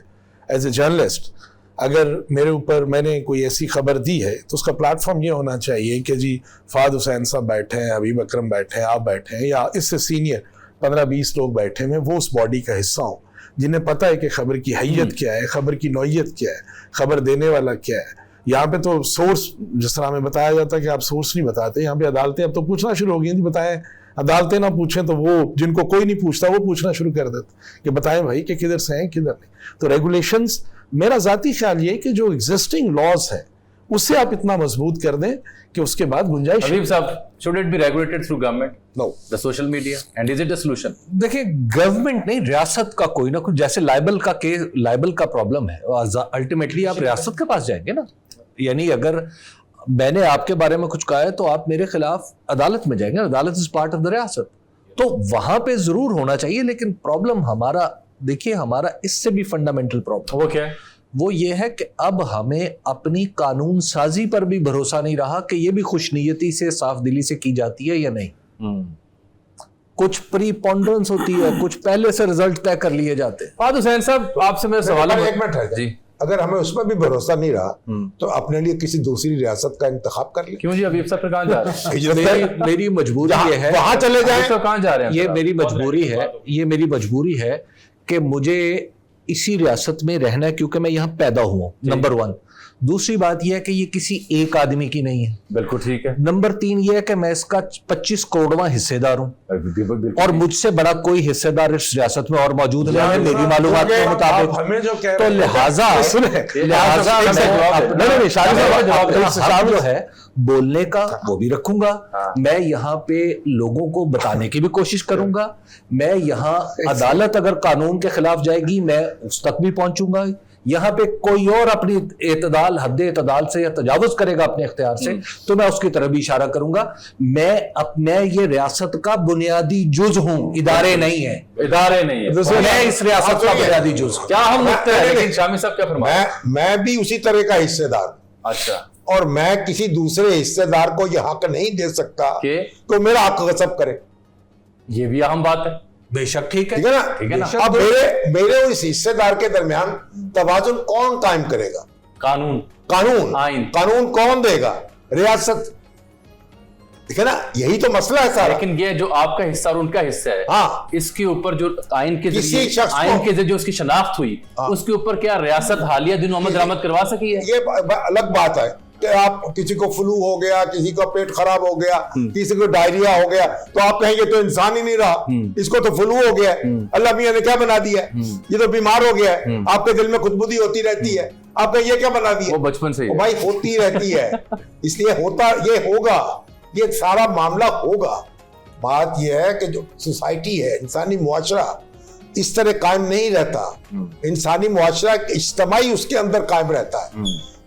एज ए जर्नलिस्ट अगर मेरे ऊपर मैंने कोई ऐसी खबर दी है तो उसका प्लेटफॉर्म ये होना चाहिए कि जी फ़ाद हुसैन साहब बैठे हैं, हबीब अकरम बैठे हैं, आप बैठे हैं, या इससे सीनियर 15-20 लोग बैठे हैं, वो उस बॉडी का हिस्सा हों जिन्हें पता है कि खबर की हैयत क्या है, खबर की नौयत क्या है, खबर देने वाला क्या है। यहाँ पे तो सोर्स, जिस तरह हमें बताया जाता है कि आप सोर्स नहीं बताते, यहाँ पे अदालतें अब तो पूछना शुरू हो गई हैं, बताएं। अदालतें ना पूछें तो वो जिनको कोई नहीं पूछता वो पूछना शुरू कर देते कि बताएं भाई कि किधर से हैं किधर नहीं। तो रेगुलेशंस, मेरा ज़ाती ख्याल ये कि जो एग्जिस्टिंग लॉज है उसे आप इतना मजबूत कर दें कि उसके बाद गुंजाइश। हबीब साहब, should it be regulated through government, no, the social media, and is it the solution? देखिए, गवर्नमेंट नहीं, रियासत का कोई ना कुछ, जैसे लाइबल का प्रॉब्लम है, अल्टीमेटली आप रियासत के पास जाएंगे ना। यानी अगर मैंने आपके बारे में कुछ कहा है तो आप मेरे खिलाफ अदालत में जाएंगे, अदालत इज पार्ट ऑफ द रियासत, तो वहां पे जरूर होना चाहिए। लेकिन प्रॉब्लम हमारा, देखिए, हमारा इससे भी फंडामेंटल प्रॉब्लम वो क्या है? वो ये है कि अब हमें अपनी कानून साजी पर भी भरोसा नहीं रहा कि ये भी खुशनीयती से, साफ दिली से की जाती है या नहीं। कुछ प्रीपोंडरेंस होती है, कुछ पहले से रिजल्ट तय कर लिए जाते हैं। फाद हुसैन साहब, आपसे मेरा सवाल है। एक मिनट है जी, अगर हमें उस पर भी भरोसा नहीं रहा तो अपने लिए किसी दूसरी रियासत का इंतखाब कर ले। क्यों जी? हबीब साहब फिर कहाँ जा रहे हैं? मेरी मजबूरी ये है, वहां चले जाए। तो कहाँ जा रहे हैं? ये मेरी मजबूरी है कि मुझे इसी रियासत में रहना है क्योंकि मैं यहाँ पैदा हुआ, नंबर 1। दूसरी बात यह है कि ये किसी एक आदमी की नहीं है। बिल्कुल ठीक है। नंबर 3 ये है कि मैं इसका 25 करोड़वां हिस्सेदार हूँ और मुझसे बड़ा कोई हिस्सेदार इस रियासत में और मौजूद नहीं है मेरी मालूमात के मुताबिक। हमें जो कह तो लिहाजा शामिल जो है बोलने का वो भी रखूंगा। मैं यहाँ पे लोगों को बताने की भी कोशिश करूंगा। मैं यहाँ अदालत अगर कानून के खिलाफ जाएगी मैं उस तक भी पहुंचूंगा। यहाँ पे कोई और अपनी हद एतदाल से या तजावुज करेगा अपने इख्तियार से तो मैं उसकी तरफ भी इशारा करूंगा। मैं ये रियासत का बुनियादी जुज हूँ, इदारे नहीं है। इदारे नहीं है, मैं इस रियासत का बुनियादी जुज हूँ। क्या हम मुक्त हैं? लेकिन शामी साहब क्या फरमाते हैं? मैं भी उसी तरह का हिस्सेदार हूं। अच्छा, और मैं किसी दूसरे हिस्सेदार को यह हक नहीं दे सकता कि मेरा हक गसब करे। ये भी अहम बात है। बेशक ठीक है, ठीक है ना। अब मेरे और इस हिस्सेदार के दरमियान तवाजुन कौन कायम करेगा? कानून, आइन। कानून कौन देगा? रियासत। ठीक है ना, यही तो मसला है सारा। लेकिन ये जो आपका हिस्सा और उनका हिस्सा है, हाँ, इसके ऊपर जो आइन के किसी जरिए शख्स आइन को- के जरिए जो उसकी शनाख्त हुई, उसके ऊपर क्या रियासत हालिया दिनों में दरामद करवा सकी है? ये अलग बात है कि आप किसी को फ्लू हो गया, किसी का पेट खराब हो गया, किसी को डायरिया हो गया, तो आप कहेंगे तो इंसान ही नहीं रहा, इसको तो फ्लू हो गया है, अल्लाह मियां ने क्या बना दिया है, ये तो बीमार हो गया है। आपके दिल में खुदबुदी होती रहती है, आप कहें ये क्या बना दिया? वो बचपन से ही है। भाई होती रहती है, इसलिए होता ये होगा, ये सारा मामला होगा। बात यह है कि जो सोसाइटी है, इंसानी मुआशरा इस तरह कायम नहीं रहता। इंसानी मुआशरा इज्तिमाई उसके अंदर कायम रहता है,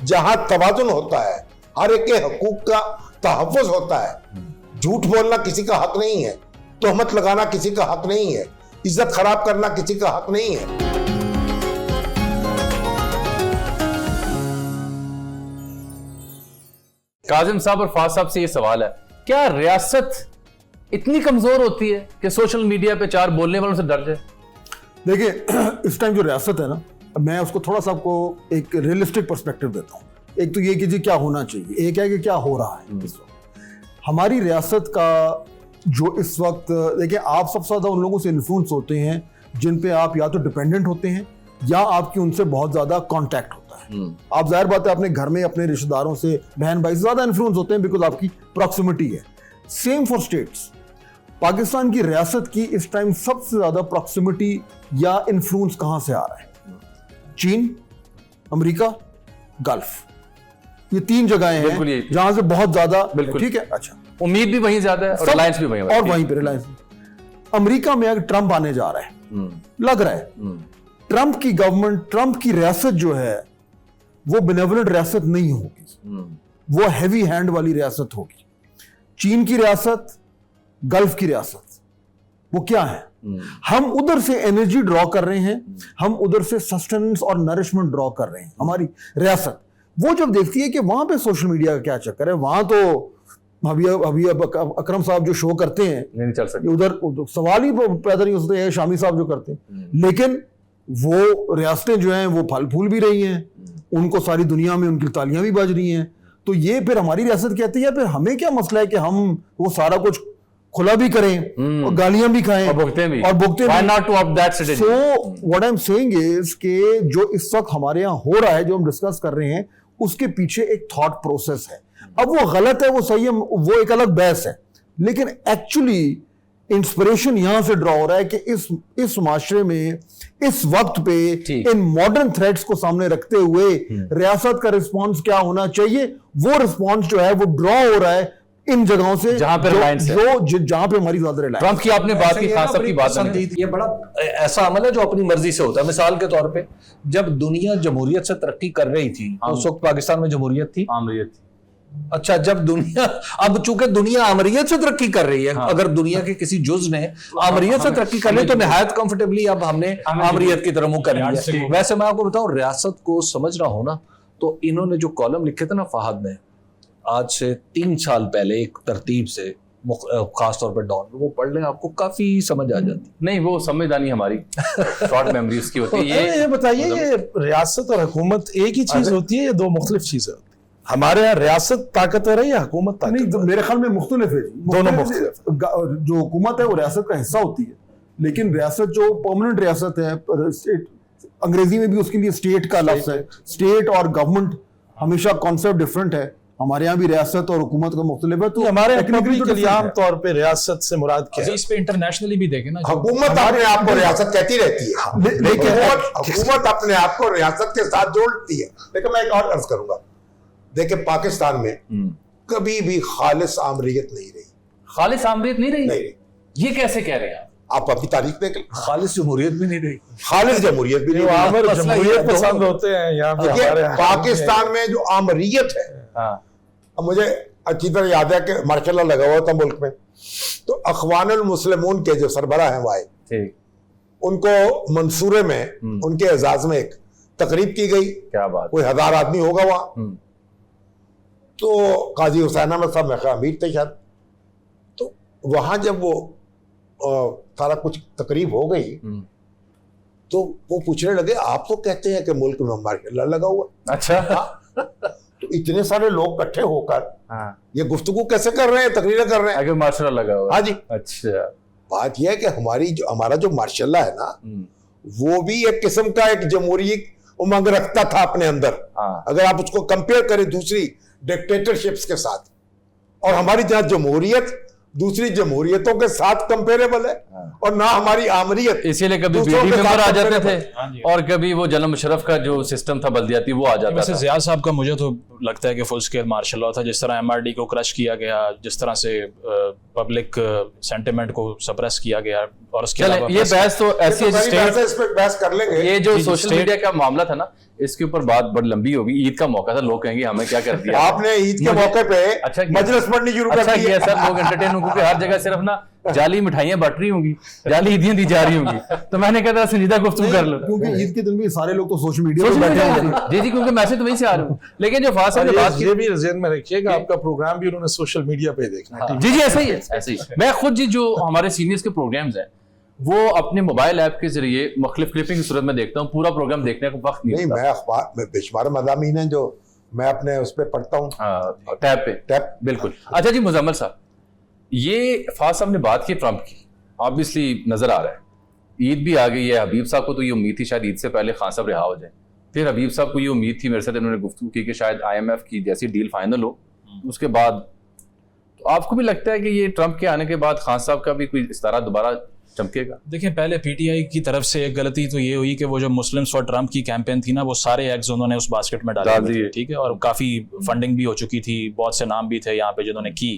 जहां तवाजुन होता है, हर एक के हकूक का तहफ़्फ़ुज़ होता है। झूठ बोलना किसी का हक नहीं है, तोहमत लगाना किसी का हक नहीं है, इज्जत खराब करना किसी का हक नहीं है। काजिम साहब और फाज साहब से ये सवाल है, क्या रियासत इतनी कमजोर होती है कि सोशल मीडिया पे 4 बोलने वालों से डर जाए? देखिए, इस टाइम जो रियासत है ना, मैं उसको थोड़ा सा आपको एक रियलिस्टिक पर्सपेक्टिव देता हूँ। एक तो ये कि जी क्या होना चाहिए, एक है कि क्या हो रहा है इस वक्त हमारी रियासत का। जो इस वक्त देखिए, आप सबसे ज़्यादा उन लोगों से इन्फ्लुएंस होते हैं जिन पे आप या तो डिपेंडेंट होते हैं या आपकी उनसे बहुत ज़्यादा कांटेक्ट होता है। आप जाहिर बात है अपने घर में अपने रिश्तेदारों से, बहन भाई से ज़्यादा इन्फ्लुएंस होते हैं बिकॉज आपकी प्रॉक्सिमिटी है। Same for states. पाकिस्तान की रियासत की इस टाइम सबसे ज़्यादा प्रॉक्सिमिटी या इन्फ्लुएंस कहाँ से आ रहा है? चीन, अमेरिका, गल्फ, ये 3 जगहें हैं जहां से बहुत ज्यादा। ठीक है, अच्छा, उम्मीद भी वहीं ज्यादा है और रिलायंस भी वहीं, और वहीं पे रिलायंस। अमेरिका में अगर ट्रंप आने जा रहा है, लग रहा है ट्रंप की गवर्नमेंट, ट्रंप की रियासत जो है वो बेनेवोलेंट रियासत नहीं होगी, वो हैवी हैंड वाली रियासत होगी। चीन की रियासत, गल्फ की रियासत, वो क्या है? हम उधर से एनर्जी ड्रॉ कर रहे हैं, हम उधर से सस्टेनेंस और नरिशमेंट ड्रॉ कर रहे हैं। हमारी रियासत वो जब देखती है कि वहां पे सोशल मीडिया का क्या चक्कर है, वहां तो अभी अकरम साहब जो शो करते हैं नहीं चल सकते, उधर सवाल ही पैदा नहीं हो सकते हैं, शामी साहब जो करते हैं। लेकिन वो रियासतें जो हैं वो फल फूल भी रही हैं, उनको सारी दुनिया में उनकी तालियां भी बज रही हैं। तो ये फिर हमारी रियासत कहती है, फिर हमें क्या मसला है कि हम वो सारा कुछ खुला भी करें और गालियां भी खाएं और भुगते भी। Why not to opt that strategy? So what I'm saying is कि जो इस वक्त हमारे यहाँ हो रहा है, जो हम डिस्कस कर रहे हैं, उसके पीछे एक थॉट प्रोसेस है। अब वो गलत है, वो सही है, वो एक अलग बहस है। लेकिन एक्चुअली इंस्पिरेशन यहां से ड्रॉ हो रहा है कि इस माशरे में इस वक्त पे इन मॉडर्न थ्रेट्स को सामने रखते हुए रियासत का रिस्पांस क्या होना चाहिए, वो रिस्पांस जो है वो ड्रॉ हो रहा है इन जगहों से जहां पे जहां पे हमारी ज्यादा रिलायंस। ट्रंप की आपने बात की, खान साहब की बात नहीं। ये बड़ा ऐसा अमल है जो अपनी मर्जी से होता है। मिसाल के तौर पे जब दुनिया जमहूरियत से तरक्की कर रही थी तो उस वक्त पाकिस्तान में जमहूरियत थी, आमरीत थी। अच्छा, जब दुनिया, अब चूंकि दुनिया आमरीत से तरक्की कर रही है, अगर दुनिया के किसी जुज ने आमरीत से तरक्की कर ली तो निहायत कंफर्टेबली अब हमने आमरीत की तरफ मुंह कर लिया। वैसे मैं आपको बताऊं, रियासत को समझ रहा हूं ना, तो इन्होंने जो कॉलम लिखे थे ना फहद ने, आज से 3 साल पहले एक तरतीब से, खास तौर पर डॉन, वो पढ़ लें, आपको काफी समझ आ जाती। नहीं, वो समझदानी हमारी शॉर्ट मेमोरी उसकी होती है। ये बताइए, ये रियासत और हुकूमत एक ही चीज होती है या दो मुख्तलिफ चीजें होती है? हमारे यहाँ रियासत ताकतवर है या हुकूमत ताकतवर? नहीं, तो मेरे ख्याल में मुख्तलिफ है, दोनों मुख्तलिफ। जो हुकूमत है वो रियासत का हिस्सा होती है, लेकिन रियासत जो परमानेंट रियासत है, स्टेट, अंग्रेजी में भी उसके लिए स्टेट का लफ्ज है। स्टेट और गवर्नमेंट हमेशा कॉन्सेप्ट डिफरेंट है। हमारे यहाँ भी रियासत और हुकूमत का मुख्तलिफ है। तो हमारे टेक्निकली के लिए आम तौर पे रियासत से मुराद क्या है? इस पे इंटरनेशनली भी देखें ना, हुकूमत अपने आप को रियासत कहती रहती है, लेकिन हुकूमत अपने आप को रियासत के साथ जोड़ती है। लेकिन मैं एक और अर्ज करूंगा, देखिए पाकिस्तान में कभी भी खालिस आमरीत नहीं रही। खालिस आमरीत नहीं रही? नहीं रही। ये कैसे कह रहे हैं आप अपनी तारीख देख लें, खालिस जमहूरियत भी नहीं रही, खालिस जमहूरियत भी नहीं रही। जमहूरियत पसंद होते हैं यहाँ पे हमारे यहाँ। पाकिस्तान में जो आमरीत है, अब मुझे अच्छी तरह याद है कि मार्शल लगा हुआ था मुल्क में, तो अखवानुल मुस्लिमून के जो सरबराह हैं वाई, उनको मंसूरे में उनके एजाज में एक तकरीब की गई। क्या बात, कोई 1000 आदमी होगा वहां। तो काजी हुसैन अहमद साहब मेरे अमीर थे शायद, तो वहां जब वो सारा कुछ तकरीब हो गई तो वो पूछने लगे, आप तो कहते हैं कि मुल्क में मार्शल लगा हुआ। अच्छा, तो इतने सारे लोग इकट्ठे होकर ये गुफ्तगू कैसे कर रहे हैं, तकरीरें कर रहे हैं? अगर मार्शल लगा हुआ। हाँ जी। अच्छा, बात यह है कि हमारा जो मार्शल्ला है ना, वो भी एक किस्म का एक जमहूरी उमंग रखता था अपने अंदर। अगर आप उसको कंपेयर करें दूसरी डिक्टेटरशिप्स के साथ, और हमारी जहां जमहूरियत दूसरी जमहूरियतों के साथ कंपेरेबल है, और ना हमारी आमरीत। इसीलिए कभी बीडी मेंबर आ जाते थे और कभी वो जनरल मुशर्रफ का जो सिस्टम था बल्दियाती वो आ जाता था। ज़िया साहब का मुझे तो लगता है कि फुल स्केल मार्शल लॉ था, जिस तरह एमआरडी को क्रश किया गया, जिस तरह से पब्लिक सेंटिमेंट को सप्रेस किया गया, और उसके अलावा ये बहस तो ऐसी बहस कर लेंगे। ये जो सोशल मीडिया का मामला था ना, इसके ऊपर बात बड़ी लंबी होगी। ईद का मौका था, लोग कहेंगे हमें क्या कर दिया आपने ईद के मौके पे अच्छा मजलिस पढ़नी शुरू कर दी है। सब लोग एंटरटेन होंगे, क्योंकि हर जगह सिर्फ ना जाली मिठाइयां बट रही होंगी, जाली ईदियां दी जा रही होंगी, तो मैंने कहा था संजीदा गुफ्तगू कर लो, क्योंकि ईद के दिन भी सारे लोग तो सोशल मीडिया पे बैठे हैं। जी जी, क्योंकि मैसेज तो वहीं से आ रहा हूँ। लेकिन जो फास्ट ने बात की, ये भी ज़हन में रखिएगा, आपका प्रोग्राम भी उन्होंने सोशल मीडिया पे देखना है। जी जी, ऐसा ही है, ऐसे ही। मैं खुद जी जो हमारे सीनियर्स के प्रोग्राम्स हैं वो अपने मोबाइल ऐप के जरिए मुख्तलिफ क्लिपिंग की सूरत में देखता हूँ, पूरा प्रोग्राम देखने को वक्त नहीं मैं अखबार में बेशुमार मज़ामीन हैं जो मैं अपने उस पर पढ़ता हूँ, टैब पे। बिल्कुल। अच्छा जी, मुजम्मल साहब, ये फाज साहब ने बात की ट्रंप की, ऑब्वियसली नजर आ रहा है, ईद भी आ गई है। हबीब साहब को तो ये उम्मीद थी शायद ईद से पहले खान साहब रिहा हो जाए, फिर हबीब साहब को ये उम्मीद थी, मेरे साथ इन्होंने गुफ्तगू की कि शायद IMF की जैसी डील फाइनल हो, उसके बाद। तो आपको भी लगता है कि ये ट्रंप के आने के बाद खान साहब का भी कोई इस्तारा दोबारा चमकेगा? देखिए, पहले पीटीआई की तरफ से एक गलती तो ये हुई कि वो जो मुस्लिम्स फॉर ट्रंप की कैंपेन थी ना, वो सारे एग्स उन्होंने उस बास्केट में डाल दिए, ठीक है, और काफ़ी फंडिंग भी हो चुकी थी, बहुत से नाम भी थे यहाँ पे जिन्होंने की।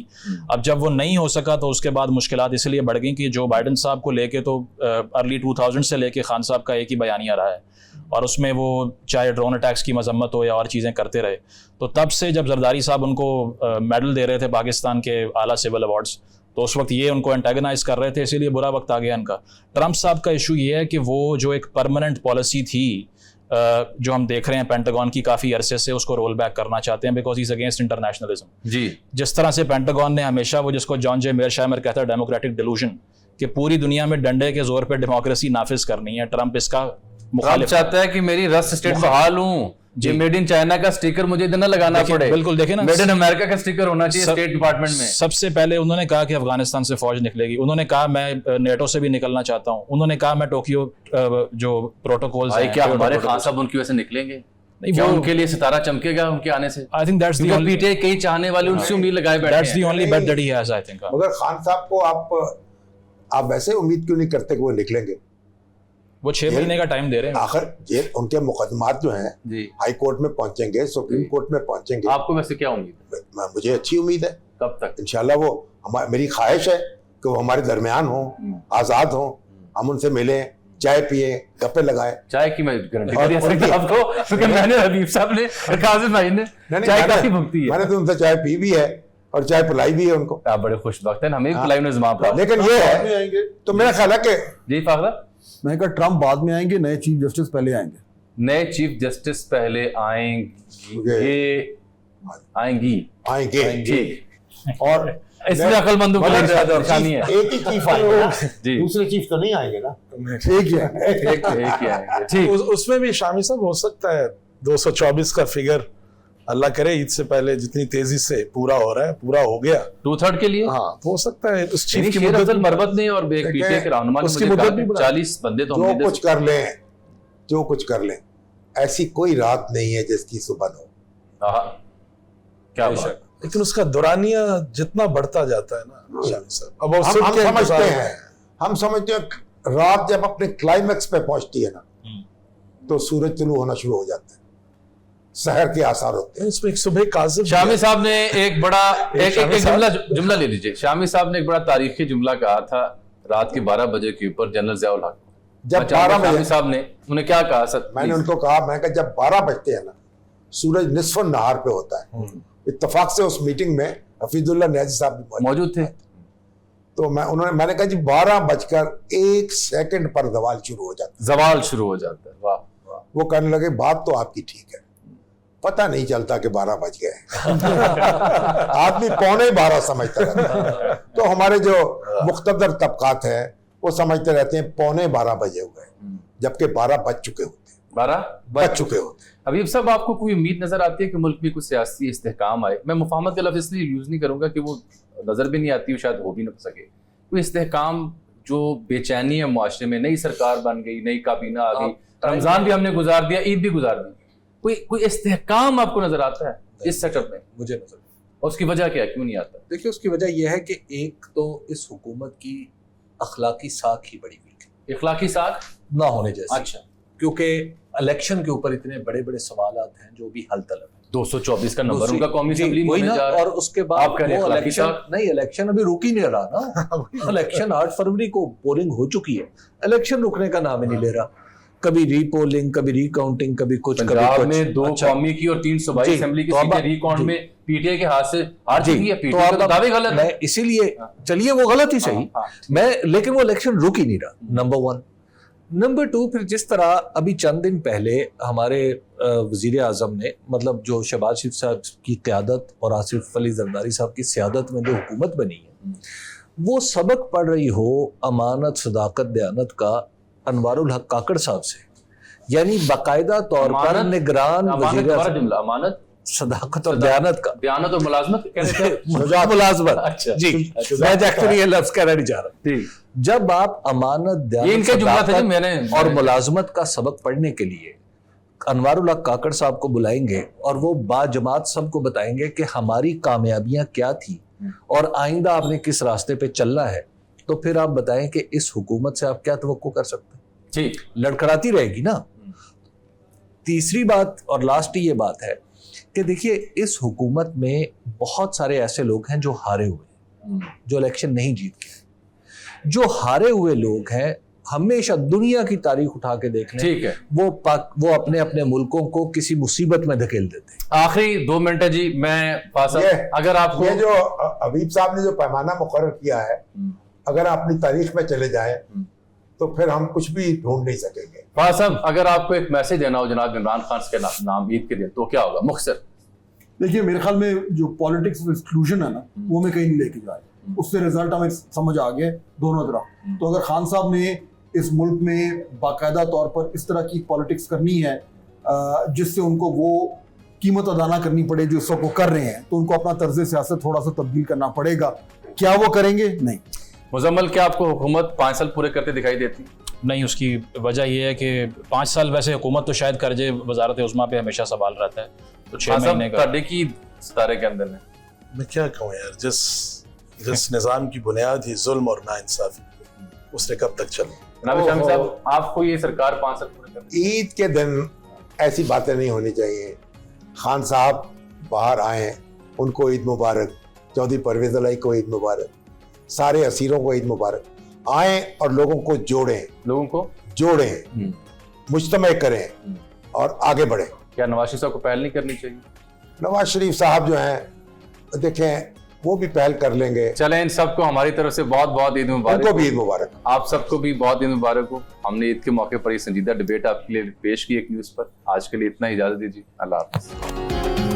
अब जब वो नहीं हो सका तो उसके बाद मुश्किलात इसलिए बढ़ गई कि जो बाइडन साहब को लेके तो अर्ली 2000 से लेके खान साहब का एक ही बयानिया रहा है, और उसमें वो चाहे ड्रोन अटैक्स की मजम्मत हो या और चीज़ें करते रहे। तो तब से जब जरदारी साहब उनको मेडल दे रहे थे पाकिस्तान के आला सिविल अवार्ड्स, तो उस वक्त ये उनको एंटेगनाइज कर रहे थे, इसीलिए बुरा वक्त आ गया इनका। ट्रंप साहब का इशू ये है कि वो जो एक परमानेंट पॉलिसी थी जो हम देख रहे हैं पेंटागन की काफ़ी अरसे से, उसको रोल बैक करना चाहते हैं, बिकॉज इज अगेंस्ट इंटरनेशनलिज्म। जी, जिस तरह से पेंटागन ने हमेशा वो जिसको जॉन जे मेयरशाइमर कहता है डेमोक्रेटिक डिलूजन, कि पूरी दुनिया में डंडे के जोर पर डेमोक्रेसी नाफिज करनी है, ट्रंप इसका मुखालिफ चाहता है कि मेरी रस्ट स्टेट बहाल हूँ, जी मेड इन चाइना का स्टिकर मुझे इधर ना लगाना पड़े। बिल्कुल, देखें ना, मेड इन अमेरिका का स्टिकर होना चाहिए स्टेट डिपार्टमेंट में। सबसे पहले उन्होंने कहा कि अफगानिस्तान से फौज निकलेगी, उन्होंने कहा मैं नेटो से भी निकलना चाहता हूं, उन्होंने कहा मैं टोक्यो जो प्रोटोकॉल्स हैं, क्या हमारे खान साहब उनकी वजह से निकलेंगे? नहीं, वो उनके लिए सितारा चमकेगा उनके आने से? I think that's the only, PTI कई चाहने वाले उनसे उम्मीद लगाए बैठे हैं, that's the only bet that he has, I think. मगर खान साहब को आप आप वैसे उम्मीद क्यों नहीं करते कि वो निकलेंगे? वो 6 महीने का टाइम दे रहे हैं। आखिर जेल उनके मुकदमात जो हैं जी हाई कोर्ट में पहुंचेंगे, सुप्रीम कोर्ट में पहुंचेंगे। आपको वैसे क्या उम्मीद है, मुझे अच्छी उम्मीद है, कब तक? इंशाल्लाह वो मेरी ख्वाहिश है कि वो हमारे दरमियान हो, आज़ाद हो, हम उनसे मिलें, चाय पिए, गप्पे लगाए। चाय की मैं गारंटी और दे सकता हूं आपको, क्योंकि मैंने हबीब साहब ने और काजिम भाई ने चाय काफी भुगती है। मैंने तो उनसे चाय पी भी है और चाय पिलाई भी है उनको। आप बड़े खुशबख्त हैं, हमें पिलाई ने जमा पर। लेकिन ये बाद में है आएंगे। तो मेरा ख्याल है कि जी फाखरा, मैं कहा ट्रम्प बाद में आएंगे, नए चीफ जस्टिस पहले आएंगे। नए चीफ जस्टिस पहले आएंगी। ठीक, और इसमें अक्लमंदों के लिए ज्यादा निशानी है। एक ही चीफ आएगा, जी दूसरे चीफ तो नहीं आएंगे ना। एक ही है। एक ही आएंगे। ठीक, उसमें भी शामी साहब हो सकता है 224 का फिगर, अल्लाह करे ईद से पहले जितनी तेजी से पूरा हो रहा है, पूरा हो गया 2/3 के लिए। हाँ, हो सकता है उस चीफ की शेर अफजल मुद्दत मरवत ने और एक पीटीए के रहनुमा ने उसकी मुझे मुद्दत कहा भी कि बढ़ा। 40 बंदे तो जो हमने कुछ कर लें, जो कुछ कर लें, ऐसी कोई रात नहीं है जिसकी सुबह न हो। हाँ, क्या बात। लेकिन उसका दुरानिया जितना बढ़ता जाता है ना शामी साहब, अब वो हम सुबह के समझते इंतजार हैं, हम समझते हैं रात जब अपने क्लाइमेक्स पे पहुंचती है ना, तो सूरज तुलू होना शुरू हो जाता है, शहर के आसार होते हैं। में इसमें एक सुबह काजिम शामी साहब ने एक बड़ा एक शामी जुमला ले लीजिए। शामी साहब ने एक बड़ा तारीखी जुमला कहा था रात के 12 बजे के ऊपर जनरल ज़ियाउल हक। जब 12 शामी बजे साहब ने उन्हें क्या कहा सर? मैंने उनको कहा, मैं कहा जब 12 बजते हैं ना, सूरज निस्फ नहार पे होता है। इत्तेफाक से उस मीटिंग में हफीजुल्लाह न्याजी साहब भी मौजूद थे। तो मैंने कहा जी 12:01 पर जवाल शुरू हो जाता है। जवाल शुरू हो जाता है। वाह वाह। वो कहने लगे बात तो आपकी ठीक है, पता नहीं चलता कि 12 बज गए। आदमी 11:45 समझता रहता है। तो हमारे जो मुख्तदर तबकात है वो समझते रहते हैं 11:45 बजे हुए, जबकि 12 बज चुके होते हैं, 12 बज चुके होते हैं। हबीब साहब, आपको कोई उम्मीद नजर आती है कि मुल्क में कुछ सियासी इस्तेहकाम आए? मैं मुफाहमत का लफ्ज़ इसलिए यूज नहीं करूंगा कि वो नजर भी नहीं आती, शायद हो भी ना सके। कोई इस्तेहकाम जो बेचैनी है मुआशरे में, नई सरकार बन गई, नई काबीना आ गई, रमजान भी हमने गुजार दिया, ईद भी गुजार दी, कोई इस्तेहकाम आपको नजर आता है इस सेटअप में? मुझे नजर, और उसकी वजह क्या है, क्यों नहीं आता? देखिए उसकी वजह यह है कि एक तो इस हुकूमत की अखलाकी साख ही बड़ी वीक है, इखलाकी साख ना होने जैसी। अच्छा, क्योंकि इलेक्शन के ऊपर इतने बड़े बड़े सवालात हैं जो भी हल तलब है। 224 का नंबर दूसरी- उनका कौमी जी, असेंबली में वही होने ना, जा रहा है। और उसके आप बाद कह रहे हैं वो अखलाकी इलेक्शन साख? नहीं, इलेक्शन अभी रुक ही नहीं रहा ना। इलेक्शन 8 फरवरी को पोलिंग हो चुकी है, इलेक्शन रुकने का नाम ही नहीं ले रहा। कभी रीपोलिंग, कभी रिकाउंटिंग, कभी कुछ, कभी पंजाब कुछ। में 2 अच्छा, कौमी की और 3 सूबाई जी, असेंबली की तो अब सीटें आप- रिकाउंट जी। में पीटीआई के हाथ से हार जी, चुकी है। तो पीटीआई अब का दावे गलत है। मैं इसीलिए चलिए वो गलत ही सही, हाँ, मैं लेकिन वो इलेक्शन रुक ही नहीं रहा, नंबर 1। नंबर 2, फिर जिस तरह अभी चंद दिन पहले हमारे वजीर आजम ने, मतलब जो शहबाज शरीफ साहब की क़यादत और आसिफ अली जरदारी साहब की सियादत में जो हुकूमत बनी है, वो सबक पढ़ रही हो अमानत, सदाकत, दयानत का अनवारुल हक काकड़ साहब से, यानी बाकायदा तौर पर अमानत- निगरान अमानत वजीर हमारा आज़म, जुमला, अमानत, सदाकत और दयानत का दयानत और मुलाजमत कहते हैं। मुलाजमत। अच्छा, जी, मैं एक्चुअली ये लफ्ज कहना नहीं चाह रहा। ठीक, जब आप अमानत, ये दयानत, इनका जुमला था जो सदाकत मैंने और मुलाजमत का सबक पढ़ने के लिए अनवारुल हक काकड़ साहब को बुलाएंगे और वो बाजमात सबको बताएंगे कि हमारी कामयाबियां क्या थी और आइंदा आपने किस रास्ते पे चलना है, तो फिर आप बताएं कि इस हुकूमत से आप क्या तवक्को कर सकते हैं? ठीक, लड़खड़ाती रहेगी ना। तीसरी बात और लास्ट ये बात है कि देखिए इस हुकूमत में बहुत सारे ऐसे लोग हैं जो हारे हुए, जो इलेक्शन नहीं जीत के। जो हारे हुए लोग हैं, हमेशा दुनिया की तारीख उठा के देख लें, ठीक है। वो अपने अपने मुल्कों को किसी मुसीबत में धकेल देते हैं। आखिरी 2 मिनट है जी, मैं फासल, अगर आपको ये जो हबीब साहब ने जो पैमाना मुकर्रर किया है, अगर अपनी तारीख में चले जाएं तो फिर हम कुछ भी ढूंढ नहीं सकेंगे। साहब, अगर आपको एक मैसेज देना हो जनाब इमरान खान के नाम ईद के दिन, तो क्या होगा मुख्तसर? देखिए मेरे ख्याल में जो पॉलिटिक्स ऑफ एक्सक्लूजन है ना, वो हमें कहीं नहीं लेके जाए। उससे रिजल्ट हमें समझ आ गया दोनों तरफ। तो अगर खान साहब ने इस मुल्क में बाकायदा तौर पर इस तरह की पॉलिटिक्स करनी है जिससे उनको वो कीमत अदा ना करनी पड़े जो इस वक्त वो कर रहे हैं, तो उनको अपना तर्ज सियासत थोड़ा सा तब्दील करना पड़ेगा। क्या वो करेंगे? नहीं। मुजम्मल, क्या आपको हुकूमत 5 साल पूरे करते दिखाई देती? नहीं, उसकी वजह यह है कि 5 साल वैसे हुकूमत तो शायद कर जाए, वजारत उज़्मा पे हमेशा सवाल रहता है, तो 6 महीने का ਤੁਹਾਡੇ ਕੀ सितारे के अंदर है? मैं क्या कहूँ यार, जिस निज़ाम की बुनियाद ही जुल्म और नाइंसाफ़ी, उसने कब तक चलना। जनाब शामी साहब, आपको ये सरकार 5 साल पूरे कर ईद के दिन ऐसी बातें नहीं होनी चाहिए। खान साहब बाहर आए, उनको ईद मुबारक, चौधरी परवेज इलाही को ईद मुबारक, सारे असीरों को ईद मुबारक। आए और लोगों को जोड़ें, लोगों को जोड़ें, मुज्तमय करें और आगे बढ़ें। क्या नवाज शरीफ साहब को पहल नहीं करनी चाहिए? नवाज शरीफ साहब जो हैं, देखें वो भी पहल कर लेंगे। चलें, इन सबको हमारी तरफ से बहुत बहुत ईद मुबारक। उनको भी ईद मुबारक। आप सबको भी बहुत ईद मुबारक हो। हमने ईद के मौके पर ये संजीदा डिबेट आपके लिए पेश की एक न्यूज़ पर। आज के लिए इतना ही, इजाजत दीजिए। अल्लाह हाफिज।